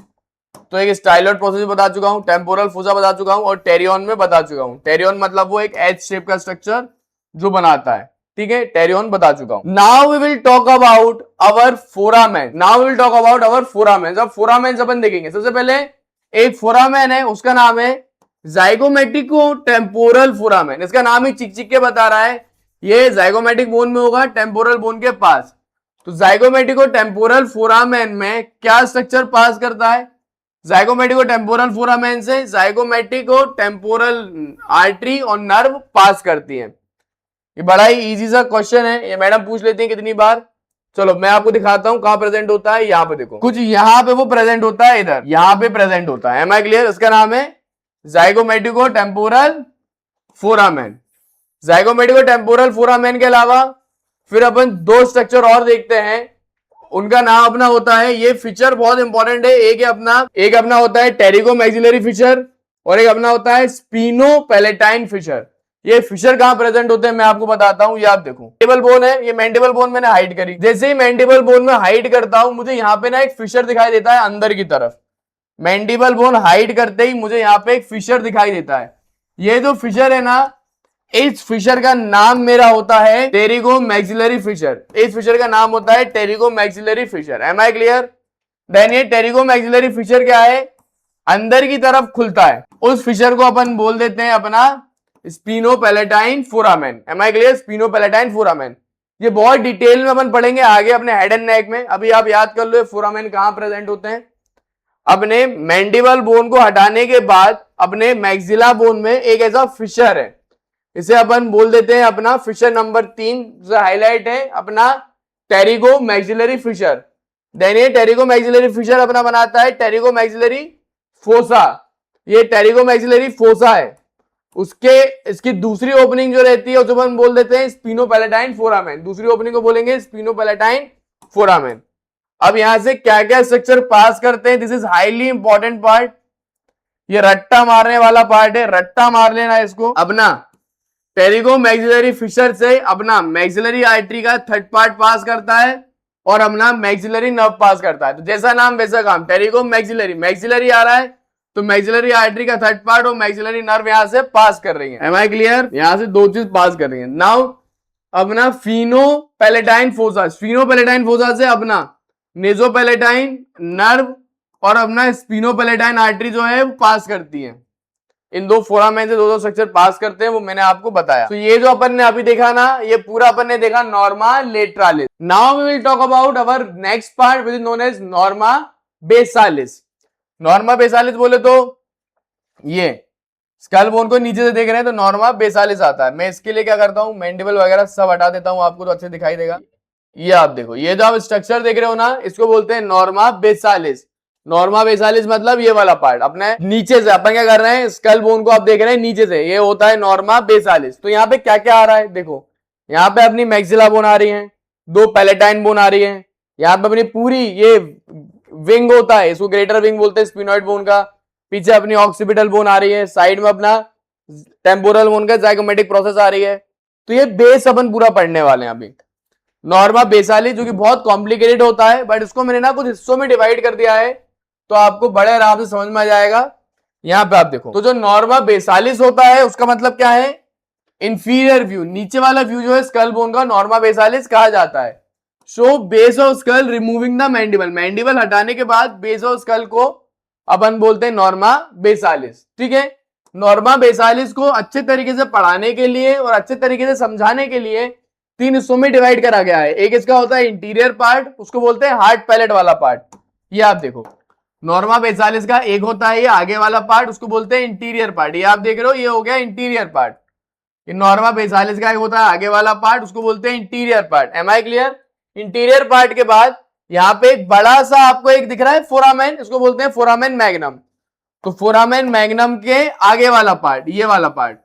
तो एक स्टाइलॉइड प्रोसेस बता चुका हूं, टेम्पोरल फोसा बता चुका हूं और टेरियन में बता चुका हूं। टेरियन मतलब वो एक एच शेप का स्ट्रक्चर जो बनाता है, ठीक है। टेरियन बता चुका हूं। Now we will talk about our foramen. Now we will talk about our foramen. अब फोरामेन अपन देखेंगे। सबसे पहले एक फोरामेन है, उसका नाम है जाइगोमेटिको टेम्पोरल फोरामेन। इसका नाम ही चिक चिक के बता रहा है, ये जाइगोमेटिक बोन में होगा, टेम्पोरल बोन के पास। तो जाइगोमेटिको टेम्पोरल फोरामेन में क्या स्ट्रक्चर पास करता है, जाइगोमेटिको टेम्पोरल फोरामेन से जाइगोमेटिको टेम्पोरल आर्टरी और नर्व पास करती है। ये बड़ा ही इजी सा क्वेश्चन है, ये मैडम पूछ लेती है कितनी बार। चलो मैं आपको दिखाता हूं कहां प्रेजेंट होता है। यहाँ पे देखो, कुछ यहाँ पे वो प्रेजेंट होता है, इधर यहाँ पे प्रेजेंट होता है। Am I clear? इसका नाम है zygomatico temporal foramen. Zygomatico temporal foramen के अलावा फिर अपन दो स्ट्रक्चर और देखते हैं, उनका नाम अपना होता है, ये फीचर बहुत इंपॉर्टेंट है। एक अपना होता है टेरिगो मैक्सिलरी फिशर और एक अपना होता है स्पीनो पैलेटाइन फिशर। ये फिशर कहां प्रेजेंट होते हैं मैं आपको बताता हूं। ये आप देखो, मैंडिबल बोन है, ये मैंडिबल बोन मैंने हाइड करी। जैसे ही मैंडिबल बोन में हाइड करता हूं, मुझे यहाँ पे ना एक फिशर दिखाई देता है अंदर की तरफ। मैंडिबल बोन हाइड करते ही मुझे यहाँ पे एक फिशर दिखाई देता है। ये जो फिशर है ना, इस फिशर का नाम मेरा होता है टेरिगो मैक्सिलरी फिशर। इस फिशर का नाम होता है pterygo maxillary fissure. Am I clear? Then ये टेरिगो मैक्सिलरी फिशर क्या है? अंदर की तरफ खुलता है। उस फिशर को अपन बोल देते हैं अपना spheno palatine foramen. Am I clear? Spheno palatine foramen. ये बहुत डिटेल में अपन पढ़ेंगे आगे अपने हेड एंड नेक में। अभी आप याद कर लो फोरामेन कहां प्रेजेंट होते हैं। अपने मैंडिबल बोन को हटाने के बाद अपने मैक्सिला बोन में एक ऐसा फिशर है, इसे अपन बोल देते हैं अपना फिशर नंबर 3, जो हाईलाइट है अपना टेरिगो मैक्सिलरी फिशर। देन ये टेरिगो मैक्सिलरी फिशर अपना बनाता है टेरिगो मैक्सिलरी फोसा। ये टेरिगो मैक्सिलरी फोसा है। इसकी दूसरी ओपनिंग जो रहती है उसे अपन बोल देते हैं स्पीनो पैलेटाइन फोरामेन। दूसरी ओपनिंग को बोलेंगे स्पीनो पैलेटाइन फोरामेन। अब यहां से क्या क्या स्ट्रक्चर पास करते हैं, this is highly important part. ये रट्टा मारने वाला पार्ट है, रट्टा मार लेना इसको। अपना टेरिगो मैक्सिलरी फिशर से अपना मैक्सिलरी आर्टरी का थर्ड पार्ट पास करता है और अपना मैक्सिलरी नर्व पास करता है। तो जैसा नाम वैसा काम, टेरिगो मैक्सिलरी, मैक्सिलरी आ रहा है तो मैक्सिलरी आर्टरी का थर्ड पार्ट और मैक्सिलरी नर्व यहां से पास कर रही है। Am I clear? यहां से दो चीज पास कर रही है। नाउ अपना Fino palatine fossa, Fino palatine fossa से अपना नेजो पैलेटाइन नर्व और अपना स्पीनो पैलेटाइन आर्टरी जो है वो पास करती है। इन दो फोरामेन से दो स्ट्रक्चर पास करते हैं, वो मैंने आपको बताया। तो ये जो अपन ने अभी देखा ना, ये पूरा अपन ने देखा norma lateralis. Now we will talk about our next part which is known as norma basalis. Norma basalis बोले तो ये स्कल बोन को नीचे से देख रहे हैं तो नॉर्मा बेसालिस आता है। मैं इसके लिए क्या करता हूं, मैंडिबल वगैरह सब हटा देता हूं, आपको तो अच्छे दिखाई देगा। ये आप देखो, ये जो आप स्ट्रक्चर देख रहे हो ना, इसको बोलते हैं नॉर्मा बेसालिस। नॉर्मा बेसालिस मतलब ये वाला पार्ट अपने नीचे से। अपन क्या कर रहे हैं, स्कल बोन को आप देख रहे हैं नीचे से, ये होता है नॉर्मा बेसालिस। तो यहाँ पे क्या क्या आ रहा है देखो, यहाँ पे अपनी मैक्सिला बोन आ रही है, दो पैलेटाइन बोन आ रही है, यहाँ पे अपनी पूरी ये विंग होता है, इसको ग्रेटर विंग बोलते हैं स्पिनॉइड बोन का। पीछे अपनी ऑक्सीपिटल बोन आ रही है, साइड में अपना टेम्पोरल बोन का जाइगोमेटिक प्रोसेस आ रही है। तो ये बेस अपन पूरा पढ़ने वाले हैं अभी, नॉर्मा बेसालिस, जो कि बहुत कॉम्प्लिकेटेड होता है, बट इसको मैंने ना कुछ हिस्सों में डिवाइड कर दिया है तो आपको बड़े आराम से समझ में आ जाएगा। यहां पे आप देखो, तो जो नॉर्मा बेसालिस होता है उसका मतलब क्या है, इंफीरियर व्यू, नीचे वाला व्यू जो है स्कल बोन का नॉर्मा बेसालिस कहा जाता है। Show base of skull removing the mandible, mandible हटाने के बाद बेस ऑफ स्कल को अपन बोलते हैं नॉर्मा बेसालिस। ठीक है, नॉर्मा बेसालिस को अच्छे तरीके से पढ़ाने के लिए और अच्छे तरीके से समझाने के लिए तीन हिस्सों में डिवाइड करा गया है। एक इसका होता है इंटीरियर पार्ट, उसको बोलते हैं हार्ड पैलेट वाला पार्ट। ये आप देखो, नॉर्मा बेसालिस का एक होता है ये आगे वाला पार्ट, उसको बोलते हैं इंटीरियर पार्ट। ये आप देख रहे हो, ये हो गया इंटीरियर पार्ट। ये नॉर्मा बेसालिस का एक होता है आगे वाला पार्ट, उसको बोलते हैं interior part. Am I clear? Interior part के बाद यहाँ पे एक बड़ा सा आपको एक दिख रहा है फोरामेन, इसको बोलते हैं फोरामेन मैग्नम। तो फोरामेन मैग्नम के आगे वाला पार्ट, ये वाला पार्ट,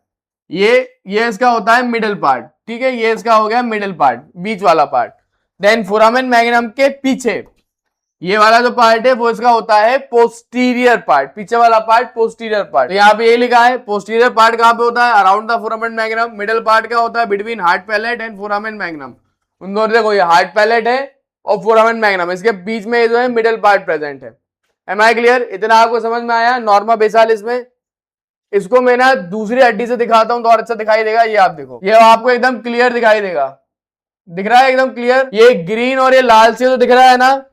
ये इसका होता है मिडिल पार्ट। ठीक है, ये इसका हो गया मिडिल पार्ट, बीच वाला पार्ट। देन फोरामेन मैग्नम के पीछे ये वाला जो पार्ट है वो इसका होता है पोस्टीरियर पार्ट, पीछे वाला पार्ट पोस्टीरियर पार्ट। तो यहाँ पे ये लिखा है पोस्टीरियर पार्ट कहाँ पे होता है, around the foramen magnum. Middle part क्या होता है, between hard palate and foramen magnum. उन दोनों देखो, ये हार्ड पैलेट है और फोरामेन मैग्नम, इसके बीच में जो है मिडिल पार्ट प्रेजेंट है। Am I clear? इतना आपको समझ में आया नॉर्मा बेसालिस में। इसको मैं ना दूसरी हड्डी से दिखाता हूं तो और अच्छा दिखाई देगा। ये आप देखो, ये आपको एकदम क्लियर दिखाई देगा, दिख रहा है एकदम क्लियर। ये ग्रीन और ये लाल से तो दिख रहा है ना,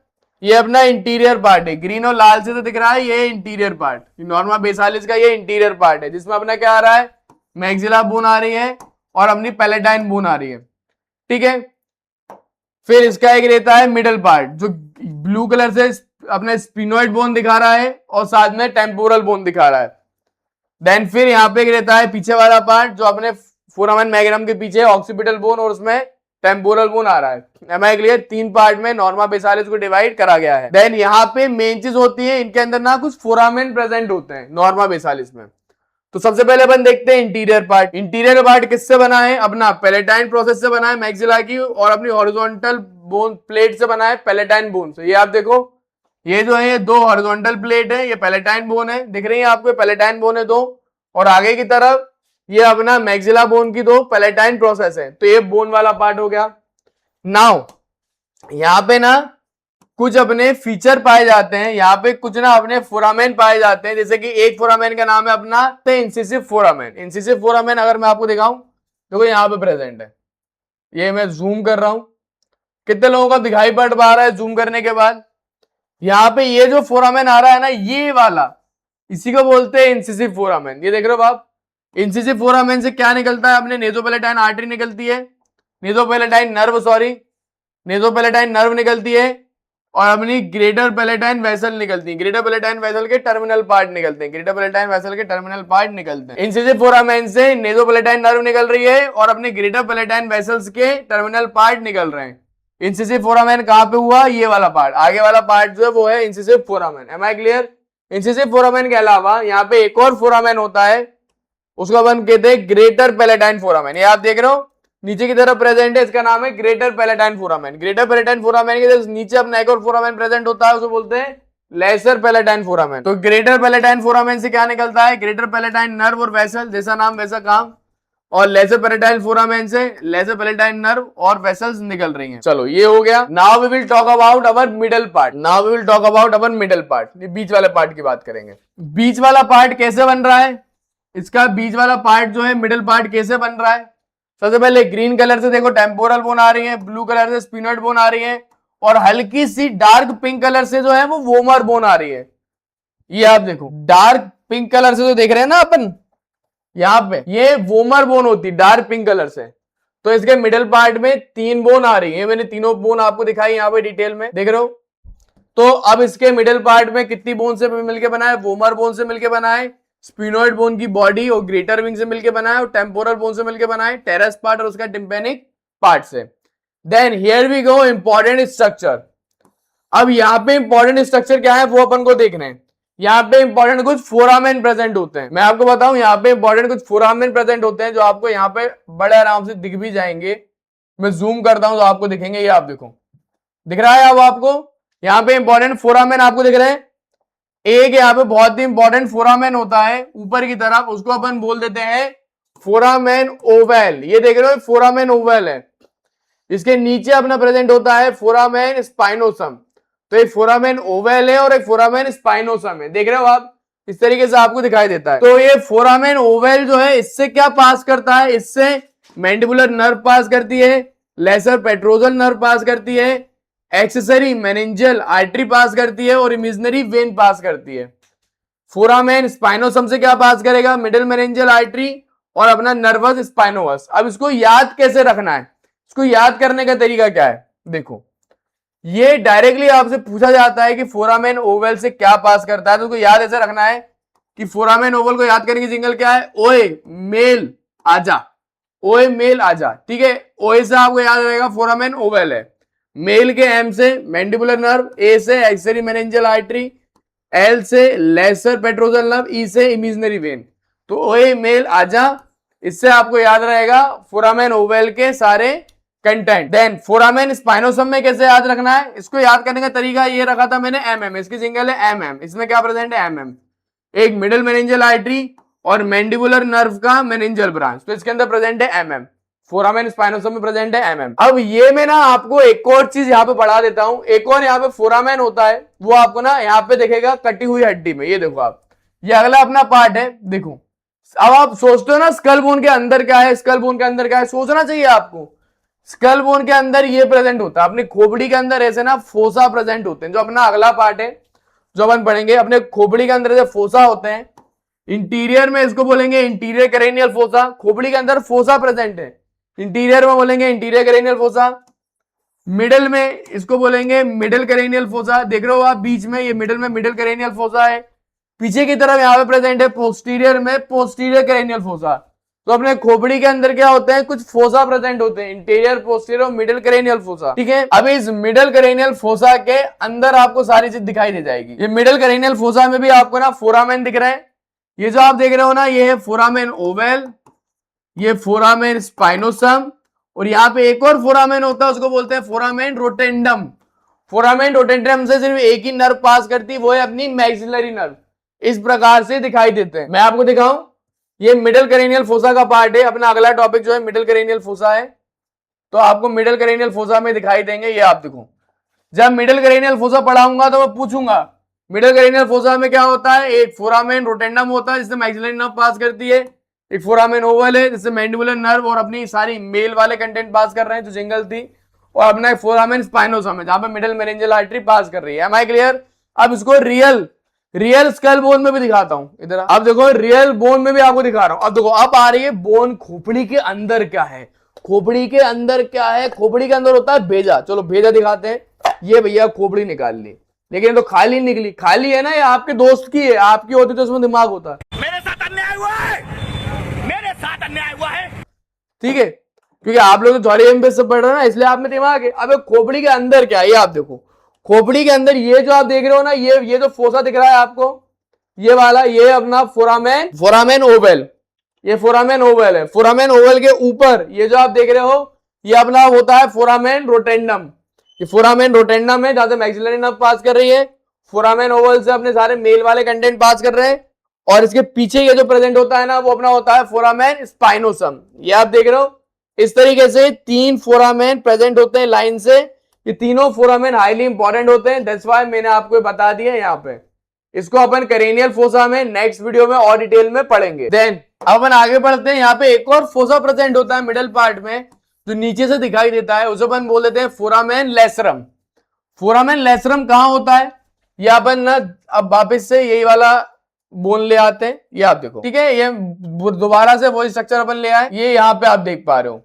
ये अपना इंटीरियर पार्ट है। ग्रीन और लाल से तो दिख रहा है, ये इंटीरियर पार्ट, नॉर्मा बेसालिस का ये इंटीरियर पार्ट है, जिसमें अपना क्या आ रहा है, मैक्सिला बोन आ रही है और अपनी पैलेटाइन बोन आ रही है। ठीक है, फिर इसका एक रहता है मिडल पार्ट, जो ब्लू कलर से अपने स्पिनोइड बोन दिखा रहा है और साथ में टेम्पोरल बोन दिखा रहा है। देन फिर यहाँ पे रहता है पीछे वाला पार्ट जो अपने फोरामेन मैग्नम के पीछे ऑक्सीपिटल बोन और उसमें टेम्पोरल बोन आ रहा है। Am I clear? 3 पार्ट में नॉर्मा बेसालिस को डिवाइड करा गया है। देन यहाँ पे मेन चीज होती है, इनके अंदर ना कुछ फोरामेन प्रेजेंट होते हैं नॉर्मा बेसालिस में। तो सबसे पहले अपन देखते हैं इंटीरियर पार्ट। इंटीरियर पार्ट किससे बना है? अपना पैलेटाइन प्रोसेस से बना है मैक्सिला की, और अपनी हॉरिजॉन्टल बोन प्लेट से बना है पैलेटाइन बोन से। ये आप देखो, ये जो है ये 2 हॉरिजॉन्टल प्लेट है, ये पैलेटाइन बोन है, दिख रही है आपको? पैलेटाइन बोन है 2, और आगे की तरफ ये अपना मैक्सिला बोन की 2 पैलेटाइन प्रोसेस है। तो ये बोन वाला पार्ट हो गया। नाउ यहाँ पे ना कुछ अपने फीचर पाए जाते हैं, यहाँ पे कुछ ना अपने फोरामेन पाए जाते हैं, जैसे कि एक फोरामेन का नाम है अपना इंसिसिव फोरामेन। इंसिसिव फोरामेन अगर मैं आपको दिखाऊं तो यहाँ पे प्रेजेंट है। ये मैं जूम कर रहा हूं, कितने लोगों का दिखाई पड़ पा रहा है जूम करने के बाद? यहाँ पे ये जो फोरामेन आ रहा है ना, ये वाला, इसी को बोलते हैं इंसिसिव फोरामेन। ये देख रहे हो आप? इंसिसिव फोरामेन से क्या निकलता है? अपने नेजोपैलेटाइन आर्टरी निकलती है, नेजोपैलेटाइन नर्व निकलती है, और अपनी ग्रेटर पैलेटाइन वेसल निकलती है। ग्रेटर पैलेटाइन वेसल के टर्मिनल पार्ट निकलते हैं, ग्रेटर पैलेटाइन वेसल के टर्मिनल पार्ट निकलते हैं। इंसिसिव फोरामेन से नेजोपैलेटाइन नर्व निकल रही है और अपने ग्रेटर पैलेटाइन वेसल्स के टर्मिनल पार्ट निकल रहे हैं। इंसिसिव फोरामेन कहां पे हुआ? ये वाला पार्ट, आगे वाला पार्ट जो है वो है incisive foramen. Am I clear? Incisive foramen के अलावा यहाँ पे एक और फोरामेन होता है, उसको अपन कहते हैं ग्रेटर पैलेटाइन फोरामेन। ये आप देख रहे हो नीचे की तरफ प्रेजेंट है, इसका नाम है greater palatine foramen. Greater palatine foramen के नीचे अपना एक और फोरामेन प्रेजेंट होता है, उसको बोलते हैं लेसर पैलेटाइन फोरामेन। तो ग्रेटर पैलेटाइन फोरामेन से क्या निकलता है? ग्रेटर पैलेटाइन नर्व और वेसल, जैसा नाम वैसा काम। और लेसर पैलेटाइन फोरामेन से लेसर पैलेटाइन नर्व और वेसल्स निकल रही हैं। चलो ये हो गया। Now we will talk about our middle part. Now we will talk about our middle part. ये बीच वाले पार्ट की बात करेंगे। बीच वाला पार्ट कैसे बन रहा है? इसका बीच वाला पार्ट जो है मिडल पार्ट कैसे बन रहा है? सबसे पहले ग्रीन कलर से देखो टेम्पोरल बोन आ रही है, ब्लू कलर से स्पिनोइड बोन आ रही है, और हल्की सी डार्क पिंक कलर से जो है वो वोमर बोन आ रही है। ये आप देखो डार्क पिंक कलर से जो देख रहे हैं ना अपन यहाँ पे, ये वोमर बोन होती है डार्क पिंक कलर से। तो इसके मिडल पार्ट में 3 बोन आ रही है, मैंने तीनों बोन आपको दिखाई यहाँ पे डिटेल में, देख रहे हो? तो अब इसके मिडल पार्ट में कितनी बोन से मिलकर बना है? वोमर बोन से मिलकर बना है, स्पिनोइड बोन की बॉडी और ग्रेटर विंग से मिलकर बना है, और टेम्पोरल बोन से मिलकर बना है, टेरेस पार्ट और उसका टिम्पेनिक पार्ट से। Then here we go important structure. अब यहाँ पे इंपॉर्टेंट स्ट्रक्चर क्या है वो अपन को देखना है। यहाँ पे इंपॉर्टेंट कुछ फोरामेन प्रेजेंट होते हैं, मैं आपको बताऊं यहाँ पे इंपॉर्टेंट कुछ फोरामेन प्रेजेंट होते हैं जो आपको यहाँ पे बड़े आराम से दिख भी जाएंगे। मैं जूम करता हूं तो आपको दिखेंगे। ये आप देखो, दिख रहा है अब आपको? यहाँ पे इंपॉर्टेंट फोरामेन आपको दिख रहे हैं। एक यहाँ पे बहुत ही इंपॉर्टेंट फोरामेन होता है ऊपर की तरफ, उसको अपन बोल देते हैं फोरामेन ओवल। ये देख रहे हो फोरामेन ओवल है। इसके नीचे अपना प्रेजेंट होता है फोरामेन स्पाइनोसम। तो एक फोरामेन ओवल है और एक फोरामेन स्पाइनोसम है, देख रहे हो आप? इस तरीके से आपको दिखाई देता है। तो ये फोरामेन ओवल जो है इससे क्या पास करता है? इससे मैंडिबुलर नर्व पास करती है, लेसर पेट्रोजल नर्व पास करती है, एक्सेसरी मेनिंजियल आर्टरी पास करती है, और इमेजिनरी वेन पास करती है। फोरामेन स्पाइनोसम से क्या पास करेगा? मिडिल मेनिंजियल आर्टरी और अपना नर्वस स्पाइनोवस। अब इसको याद कैसे रखना है? इसको याद करने का तरीका क्या है? देखो, ये डायरेक्टली आपसे पूछा जाता है कि फोरामेन ओवल से क्या पास करता है, तो उसको याद ऐसे रखना है कि फोरामेन ओवल को याद करने की सिंगल क्या है? ओए मेल आजा, ओए मेल आजा, ठीक है? ओए से आपको याद रहेगा फोरामेन ओवल है। मेल के एम से मैंडिबुलर नर्व, ए से एक्सेसरी मेनिंजियल आर्टरी, एल से लेसर पेट्रोजल नर्व, ई से इमेजिनरी वेन। तो ओए मेल आजा, इससे आपको याद रहेगा फोरामेन ओवल के सारे कंटेंट। देन फोरामेन स्पाइनोसम में कैसे याद रखना है? इसको याद करने का तरीका ये रखा था मैंने एमएम, इसकी सिंगल है एमएम। इसमें क्या प्रेजेंट है? एमएम, एक मिडिल मेनिंजियल आर्टरी और मैंडिबुलर नर्व का मेनिंजियल ब्रांच, तो इसके अंदर प्रेजेंट है एमएम। फोरामेन स्पाइनोसम में प्रेजेंट है एमएम। अब ये मैं ना आपको एक और चीज यहाँ पे पढ़ा देता हूं। एक और यहाँ पे फोरामेन होता है, वो आपको ना यहाँ पे दिखेगा कटी हुई हड्डी में। ये देखो आप, ये अगला अपना पार्ट है। देखो अब आप सोचते हो ना स्कल बोन के अंदर क्या है, स्कल बोन के अंदर क्या है, सोचना चाहिए आपको। स्कल बोन के अंदर ये प्रेजेंट होता है, अपनी खोपड़ी के अंदर ऐसे ना फोसा प्रेजेंट होते हैं, जो अपना अगला पार्ट है जो अपन पढ़ेंगे। अपने खोपड़ी के अंदर ऐसे फोसा होते हैं, इंटीरियर में इसको बोलेंगे इंटीरियर क्रेनियल फोसा। खोपड़ी के अंदर फोसा प्रेजेंट है, इंटीरियर में बोलेंगे इंटीरियर क्रेनियल फोसा। मिडल में इसको बोलेंगे मिडल करेनियल फोसा, देख रहे हो आप बीच में, ये मिडल में मिडल करेनियल फोसा है। पीछे की तरफ यहाँ पे प्रेजेंट है पोस्टीरियर में पोस्टीरियर करेनियल फोसा। तो अपने खोपड़ी के अंदर क्या होते हैं, कुछ फोसा प्रेजेंट होते हैं, interior, posterior, middle cranial fossa, ठीक है। अब इस मिडिल करेनियल फोसा के अंदर आपको सारी चीज दिखाई दे जाएगी। ये मिडिल करेनियल फोसा में भी आपको ना फोरामेन दिख रहा है। ये जो आप देख रहे हो ना, ये है फोरामेन ओवल, ये फोरामेन स्पाइनोसम, और यहाँ पे एक और फोरामेन होता है, उसको बोलते हैं फोरामेन रोटेंडम। फोरामेन रोटेंडम से सिर्फ एक ही नर्व पास करती है, वो है अपनी मैक्सिलरी नर्व। इस प्रकार से दिखाई देते हैं। मैं आपको दिखाऊं, ये मिडिल करेनियल फोसा का पार्ट है। अपना अगला टॉपिक जो है मिडिल करेनियल फोसा है, तो आपको मिडिल करेनियल फोसा में दिखाई देंगे। ये आप देखो, जब मिडिल करेनियल फोसा पढ़ाऊंगा तो मैं पूछूंगा मिडिल करेनियल फोसा में क्या होता है। एक फोरामेन रोटेंडम होता है जिससे मैक्सिलरी नर्व पास करती है, एक फोरामेन ओवल है जिससे मैंडिबुलर नर्व और अपनी सारी मेल वाले कंटेंट पास कर रहे हैं जो जिंगल थी, और अपना एक फोरामेन स्पाइनोसम है जहां पे मिडिल मेरेंजियल आर्टरी पास कर रही है। Am I clear? अब इसको रियल स्कल बोन में भी दिखाता हूं। इधर अब देखो, रियल बोन में भी आपको दिखा रहा हूं। अब देखो, अब आ रही है बोन। खोपड़ी के अंदर क्या है, खोपड़ी के अंदर क्या है, खोपड़ी के अंदर होता है भेजा। चलो भेजा दिखाते हैं। ये भैया खोपड़ी निकाल ली, लेकिन ये तो खाली निकली। खाली है ना, ये आपके दोस्त की है, आपकी होती तो उसमें दिमाग होता। मेरे साथ अन्याय हुआ है, मेरे साथ अन्याय हुआ है। ठीक है, क्योंकि आप लोग तो जॉली एमबीए से पढ़ रहे हैं ना, इसलिए आप में दिमाग है। अब खोपड़ी के अंदर क्या है, ये आप देखो। खोपड़ी के अंदर ये जो आप देख रहे हो ना, ये जो फोसा दिख रहा है आपको, ये वाला, ये अपना फोरामेन ओवल, ये फोरामेन ओवल है। फोरामेन ओवल के ऊपर ये जो आप देख रहे हो, ये अपना होता है फोरामेन रोटेंडम। ये फोरामेन रोटेंडम है जहां से मैक्सिलरी नर्व पास कर रही है। फोरामेन ओवल से अपने सारे मेल वाले कंटेंट पास कर रहे हैं, और इसके पीछे ये जो प्रेजेंट होता है ना, वो अपना होता है फोरामेन स्पाइनोसम। ये आप देख रहे हो। इस तरीके से 3 फोरामेन प्रेजेंट होते हैं लाइन से। ये तीनों फोरामेन हाईली इंपॉर्टेंट होते हैं, दैट्स व्हाई मैंने आपको बता दिया यहाँ पे। इसको अपन करेनियल फोसा में नेक्स्ट वीडियो में और डिटेल में पढ़ेंगे। देन अपन आगे बढ़ते हैं। यहाँ पे एक और फोसा प्रेजेंट होता है मिडिल पार्ट में, जो नीचे से दिखाई देता है, उसे अपन बोल देते हैं फोरामेन लेसरम। फोरामेन लेसरम कहाँ होता है, ये अपन ना अब वापिस से यही वाला बोन ले आते हैं। ये आप देखो, ठीक है, ये दोबारा से वही स्ट्रक्चर अपन ले आए। ये यहाँ पे आप देख पा रहे हो,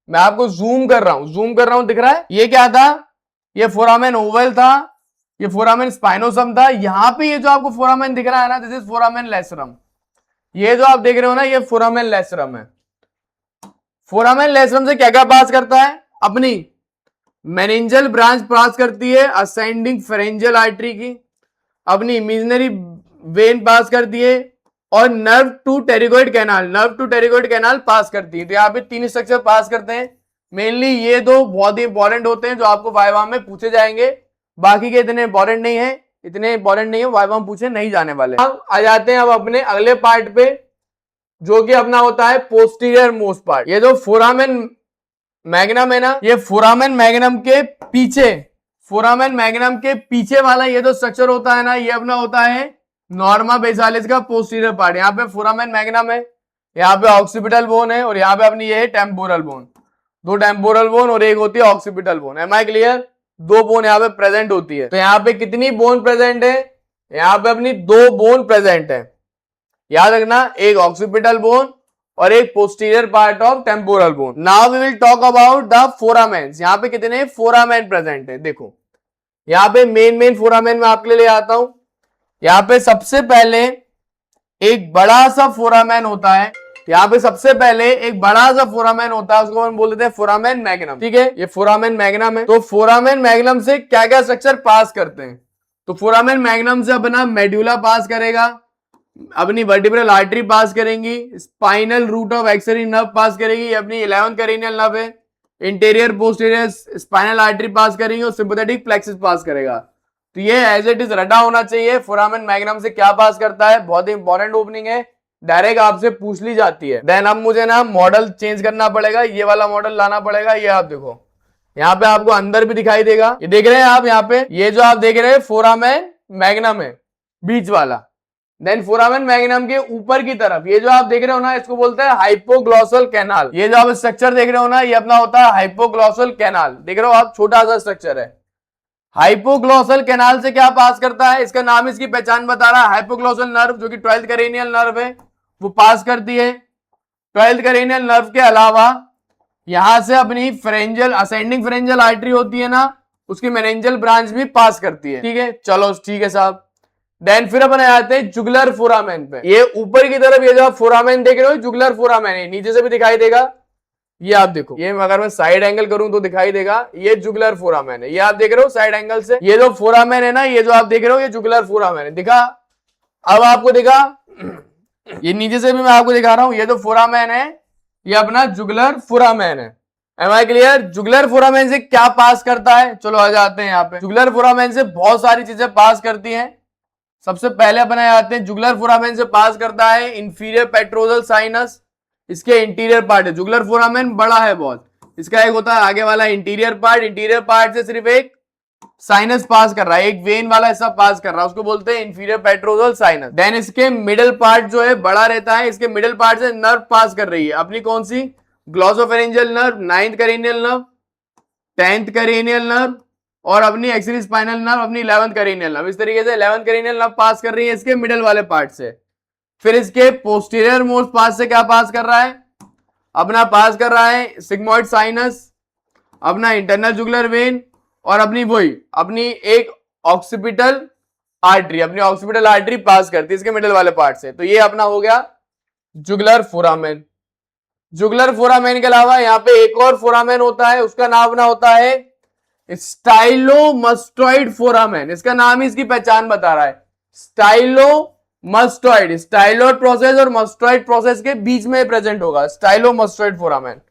मैं आपको जूम कर रहा हूं, दिख रहा है। ये क्या था, ये फोरामेन ओवल था, ये फोरामेन स्पाइनोसम था। यहाँ पे ये जो आपको फोरामेन दिख रहा है ना, दिस इज फोरामेन लेसरम। ये जो आप देख रहे हो ना, ये फोरामेन लेसरम है। फोरामेन लेसरम से क्या क्या पास करता है, अपनी मेनिंजल ब्रांच पास करती है, असेंडिंग फेरेंजियल आर्टरी की, अपनी इमेजिनरी वेन पास करती है, और नर्व टू टेरिगोइड कैनाल पास करती है। तो यहाँ पे 3 स्ट्रक्चर पास करते हैं। मेनली ये 2 बहुत ही इंपॉर्टेंट होते हैं जो आपको वाइवा में पूछे जाएंगे, बाकी के इतने इंपॉर्टेंट नहीं है, वाइवा में पूछे नहीं जाने वाले। अब आ जाते हैं अब अपने अगले पार्ट पे, जो कि अपना होता है पोस्टीरियर मोस्ट पार्ट। ये जो फोरामेन मैग्नम है ना, ये फोरामेन मैग्नम के पीछे वाला ये जो स्ट्रक्चर होता है ना, ये अपना होता है नॉर्मा बेसालिस का पोस्टीरियर पार्ट। यहाँ पे फोरामेन मैग्नम है, यहाँ पे ऑक्सीपिटल बोन है, और यहाँ पे अपनी ये है टेम्पोरल बोन। 2 टेम्पोरल बोन और एक होती है occipital bone. Am I clear? 2 bone यहाँ पे प्रेजेंट होती है। तो यहाँ पे कितनी बोन प्रेजेंट है, यहाँ पे अपनी 2 बोन प्रेजेंट है। याद रखना, एक ऑक्सीपिटल बोन और एक posterior part of temporal bone. Now we will talk about the foramens. यहाँ पे कितने फोरामेन प्रेजेंट है, देखो यहाँ पे मेन फोरामेन में आपके लिए आता हूं। यहाँ पे सबसे पहले एक बड़ा सा फोरामेन होता है, उसको हम बोल देते हैं फोरामेन मैग्नम। ठीक है, ये फोरामेन मैग्नम है। तो फोरामेन मैग्नम से क्या क्या स्ट्रक्चर पास करते हैं, तो फोरामेन मैग्नम से अपना मेड्यूला पास करेगा, अपनी वर्टिब्रल आर्टरी पास करेंगी, स्पाइनल रूट ऑफ एक्सरी नर्व पास करेगी, अपनी 11th करेनियल नर्व है, इंटीरियर पोस्टीरियर स्पाइनल आर्टरी पास करेंगी, और सिंपैथेटिक प्लेक्सस पास करेगा। तो ये एज इट इज रटा होना चाहिए। फोरामेन मैग्नम से क्या पास करता है, बहुत ही इंपॉर्टेंट ओपनिंग है, डायरेक्ट आपसे पूछ ली जाती है। देन अब मुझे ना मॉडल चेंज करना पड़ेगा, ये वाला मॉडल लाना पड़ेगा। ये आप देखो, यहाँ पे आपको अंदर भी दिखाई देगा, ये देख रहे हैं आप, यहाँ पे ये जो आप देख रहे हैं फोरामेन मैग्नम है बीच वाला। देन फोरामेन मैग्नम के ऊपर की तरफ ये जो आप देख रहे हो ना, इसको बोलते हैं हाइपोग्लॉसल कैनाल। ये जो आप स्ट्रक्चर देख रहे हो ना, ये अपना होता है हाइपोग्लॉसल कैनाल। देख रहे हो आप, छोटा सा स्ट्रक्चर है। हाइपोग्लॉसल कैनाल से क्या पास करता है, इसका नाम इसकी पहचान बता रहा है। हाइपोग्लॉसल नर्व जो कि 12th करेनियल नर्व है, वो पास करती है। 12th करेनियल नर्व के अलावा यहां से अपनी फेरेंजियल असेंडिंग फेरेंजियल आर्टरी होती है ना, उसकी मेरेंजियल ब्रांच भी पास करती है। ठीक है, चलो ठीक है साहब। देन फिर अपन आते हैं जुगुलर फोरामेन पे। ये ऊपर की तरफ ये जो आप फोरामेन देख रहे हो जुगुलर फोरामेन है, नीचे से भी दिखाई देगा। ये आप देखो, ये अगर मैं साइड एंगल करूं तो दिखाई देगा, ये जुगुलर फोरामेन है। ये आप देख रहे हो साइड एंगल से, ये जो फोरामेन है ना, ये जो आप देख रहे हो ये जुगुलर फोरामेन है। दिखा? अब आपको दिखा? ये नीचे से भी मैं आपको दिखा रहा हूं, ये जो फोरामेन है ये अपना जुगुलर फोरामेन है। Am I clear? Jugular foramen से क्या पास करता है, चलो आ जाते हैं यहाँ पे। जुगुलर फोरामेन से बहुत सारी चीजें पास करती हैं। सबसे पहले अपने आते हैं, जुगुलर फोरामेन से पास करता है इंफीरियर पेट्रोजल साइनस, इसके इंटीरियर पार्ट है। जुगुलर फोरामेन बड़ा है बहुत, इसका एक होता है आगे वाला इंटीरियर पार्ट। इंटीरियर पार्ट से सिर्फ एक साइनस पास कर रहा है, एक वेन वाला हिस्सा पास कर रहा है, उसको बोलते हैं इंफीरियर पेट्रोजल साइनस। देन इसके मिडिल पार्ट जो है बड़ा रहता है, इसके मिडिल पार्ट से नर्व पास कर रही है अपनी कौन सी, glossopharyngeal nerve, 9th cranial nerve, 10th cranial nerve और अपनी एक्सियल स्पाइनल नर्व, अपनी 11th करेनियल नर्व। इस तरीके से 11th करेनियल नर्व पास कर रही है इसके मिडिल वाले पार्ट से। फिर इसके पोस्टीरियर मोस्ट पास से क्या पास कर रहा है, अपना पास कर रहा है सिग्मोइड साइनस, अपना इंटरनल जुगुलर वेन और अपनी वही अपनी एक ऑक्सीपिटल आर्टरी, अपनी ऑक्सीपिटल आर्टरी पास करती है इसके मिडिल वाले पार्ट से। तो ये अपना हो गया जुगुलर फोरामेन। जुगुलर फोरामेन के अलावा यहाँ पे एक और फोरामेन होता है, उसका नाम अपना होता है स्टाइलोमस्टॉइड फोरामेन। इसका नाम ही इसकी पहचान बता रहा है, स्टाइलोमस्टॉइड। स्टाइलोइड प्रोसेस और मस्टॉइड प्रोसेस के बीच में प्रेजेंट होगा स्टाइलोमस्टॉइड फोरामेन।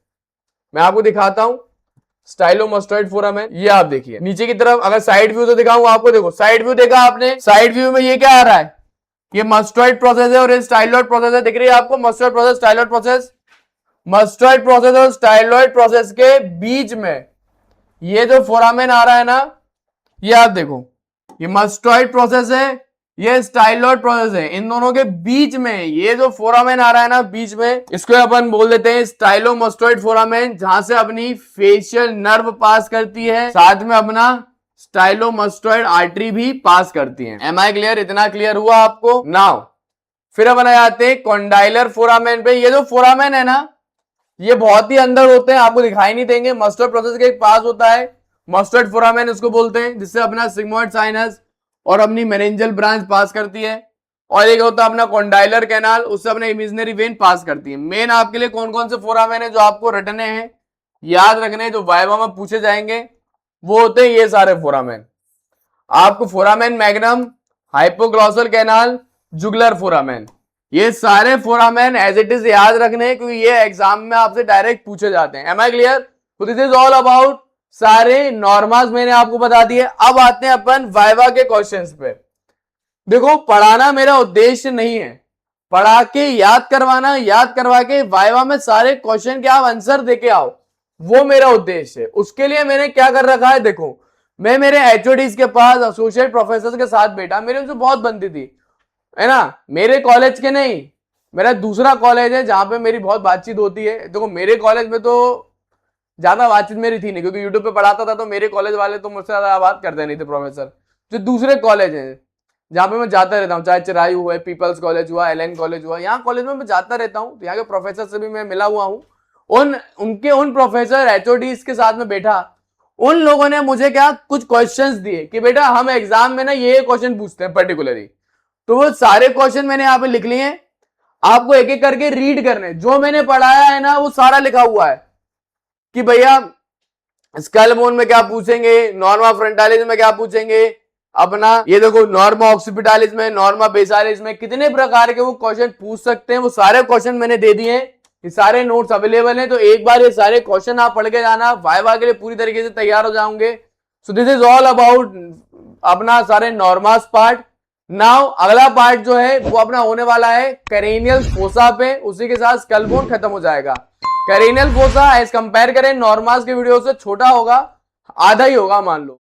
मैं आपको दिखाता हूं स्टाइलोमस्टॉइड फोरामेन। ये आप देखिए नीचे की तरफ, अगर साइड व्यू तो दिखाऊं आपको, देखो साइड व्यू देखा आपने, साइड व्यू में ये क्या आ रहा है, ये मस्टॉइड प्रोसेस है और ये स्टाइलोइड प्रोसेस है। दिख रही है आपको मस्टॉइड प्रोसेस, स्टाइलोइड प्रोसेस। मस्टॉइड प्रोसेस और स्टाइलोइड प्रोसेस के बीच में ये जो फोरामेन आ रहा है ना, ये आप देखो, ये मस्टॉइड प्रोसेस है, ये स्टाइलोइड प्रोसेस है। इन दोनों के बीच में ये जो फोरामेन आ रहा है ना बीच में, इसको अपन बोल देते हैं स्टाइलोमस्टॉइड फोरामेन, जहां से अपनी फेशियल नर्व पास करती है, साथ में अपना स्टाइलोमस्टॉइड आर्टरी भी पास करती है। Am I clear? इतना क्लियर हुआ आपको? नाउ फिर अपन आते हैं कॉन्डाइलर फोरामेन पे। ये जो फोरामेन है ना, ये बहुत ही अंदर होते हैं, आपको दिखाई नहीं देंगे। मस्टर्ड प्रोसेस के पास होता है मस्टर्ड फोरामेन उसको बोलते हैं, जिससे अपना सिग्मोइड साइनस और अपनी मेरेंजियल ब्रांच पास करती है। और एक होता है अपना कॉन्डाइलर कैनाल, उससे अपने इमेजिनरी वेन पास करती है। मेन आपके लिए कौन कौन से फोरामेन है जो आपको रटने हैं, याद रखने हैं, जो वाइवा में पूछे जाएंगे, वो होते हैं ये सारे फोरामेन। आपको foramen magnum, hypoglossal canal, jugular foramen, ये सारे फोरामेन एज इट इज याद रखने हैं, क्योंकि ये एग्जाम में आपसे डायरेक्ट पूछे जाते हैं। Am I clear? तो दिस इज ऑल अबाउट सारे नॉर्मास मैंने आपको बता दिए। अब आते हैं अपन वाइवा के क्वेश्चंस पे। देखो, पढ़ाना मेरा उद्देश्य नहीं है, पढ़ा के याद करवाना, याद करवा के वाइवा में सारे क्वेश्चन के आप आंसर देके आओ, वो मेरा उद्देश्य है। उसके लिए मैंने क्या कर रखा है, देखो मैं मेरे एचओडीज के पास, एसोसिएट प्रोफेसर के साथ बैठा, मेरे उनसे बहुत बनती थी, है ना। मेरे कॉलेज के नहीं, मेरा दूसरा कॉलेज है जहां पे मेरी बहुत बातचीत होती है। देखो मेरे कॉलेज में तो ज्यादा बातचीत मेरी थी नहीं, क्योंकि यूट्यूब पे पढ़ाता था, तो मेरे कॉलेज वाले तो मुझसे ज्यादा बात करते नहीं थे प्रोफेसर। जो दूसरे कॉलेज हैं जहां पे मैं जाता रहता हूँ, चाहे चिरायू हुआ, पीपल्स कॉलेज हुआ, एलएन कॉलेज हुआ, यहाँ कॉलेज में मैं जाता रहता हूँ, तो यहाँ के प्रोफेसर से भी मैं मिला हुआ हूँ। उन प्रोफेसर एचओडीज के साथ में बैठा, उन लोगों ने मुझे क्या कुछ क्वेश्चंस दिए कि बेटा हम एग्जाम में ना ये क्वेश्चन पूछते हैं पर्टिकुलरली, तो वो सारे क्वेश्चन मैंने यहाँ पे लिख लिए हैं, आपको एक एक करके रीड करने। जो मैंने पढ़ाया है ना वो सारा लिखा हुआ है कि भैया स्कल बोन में क्या पूछेंगे, नॉर्मा फ्रंटालिस में क्या पूछेंगे, अपना ये देखो नॉर्मा ऑक्सीपिटालिस में, नॉर्मा बेसालिस में कितने प्रकार के वो क्वेश्चन पूछ सकते हैं, वो सारे क्वेश्चन मैंने दे दिए हैं। ये सारे नोट्स अवेलेबल हैं, तो एक बार ये सारे क्वेश्चन आप पढ़ के जाना, वाइवा के लिए पूरी तरीके से तैयार हो जाओगे। So this is all about अपना सारे नॉर्मास पार्ट। नाउ अगला पार्ट जो है वो अपना होने वाला है करेनियल फोसा पे, उसी के साथ स्कल बोन खत्म हो जाएगा। करेनियल फोसा एज कंपेयर करें नॉर्मास के वीडियो से छोटा होगा, आधा ही होगा मान लो।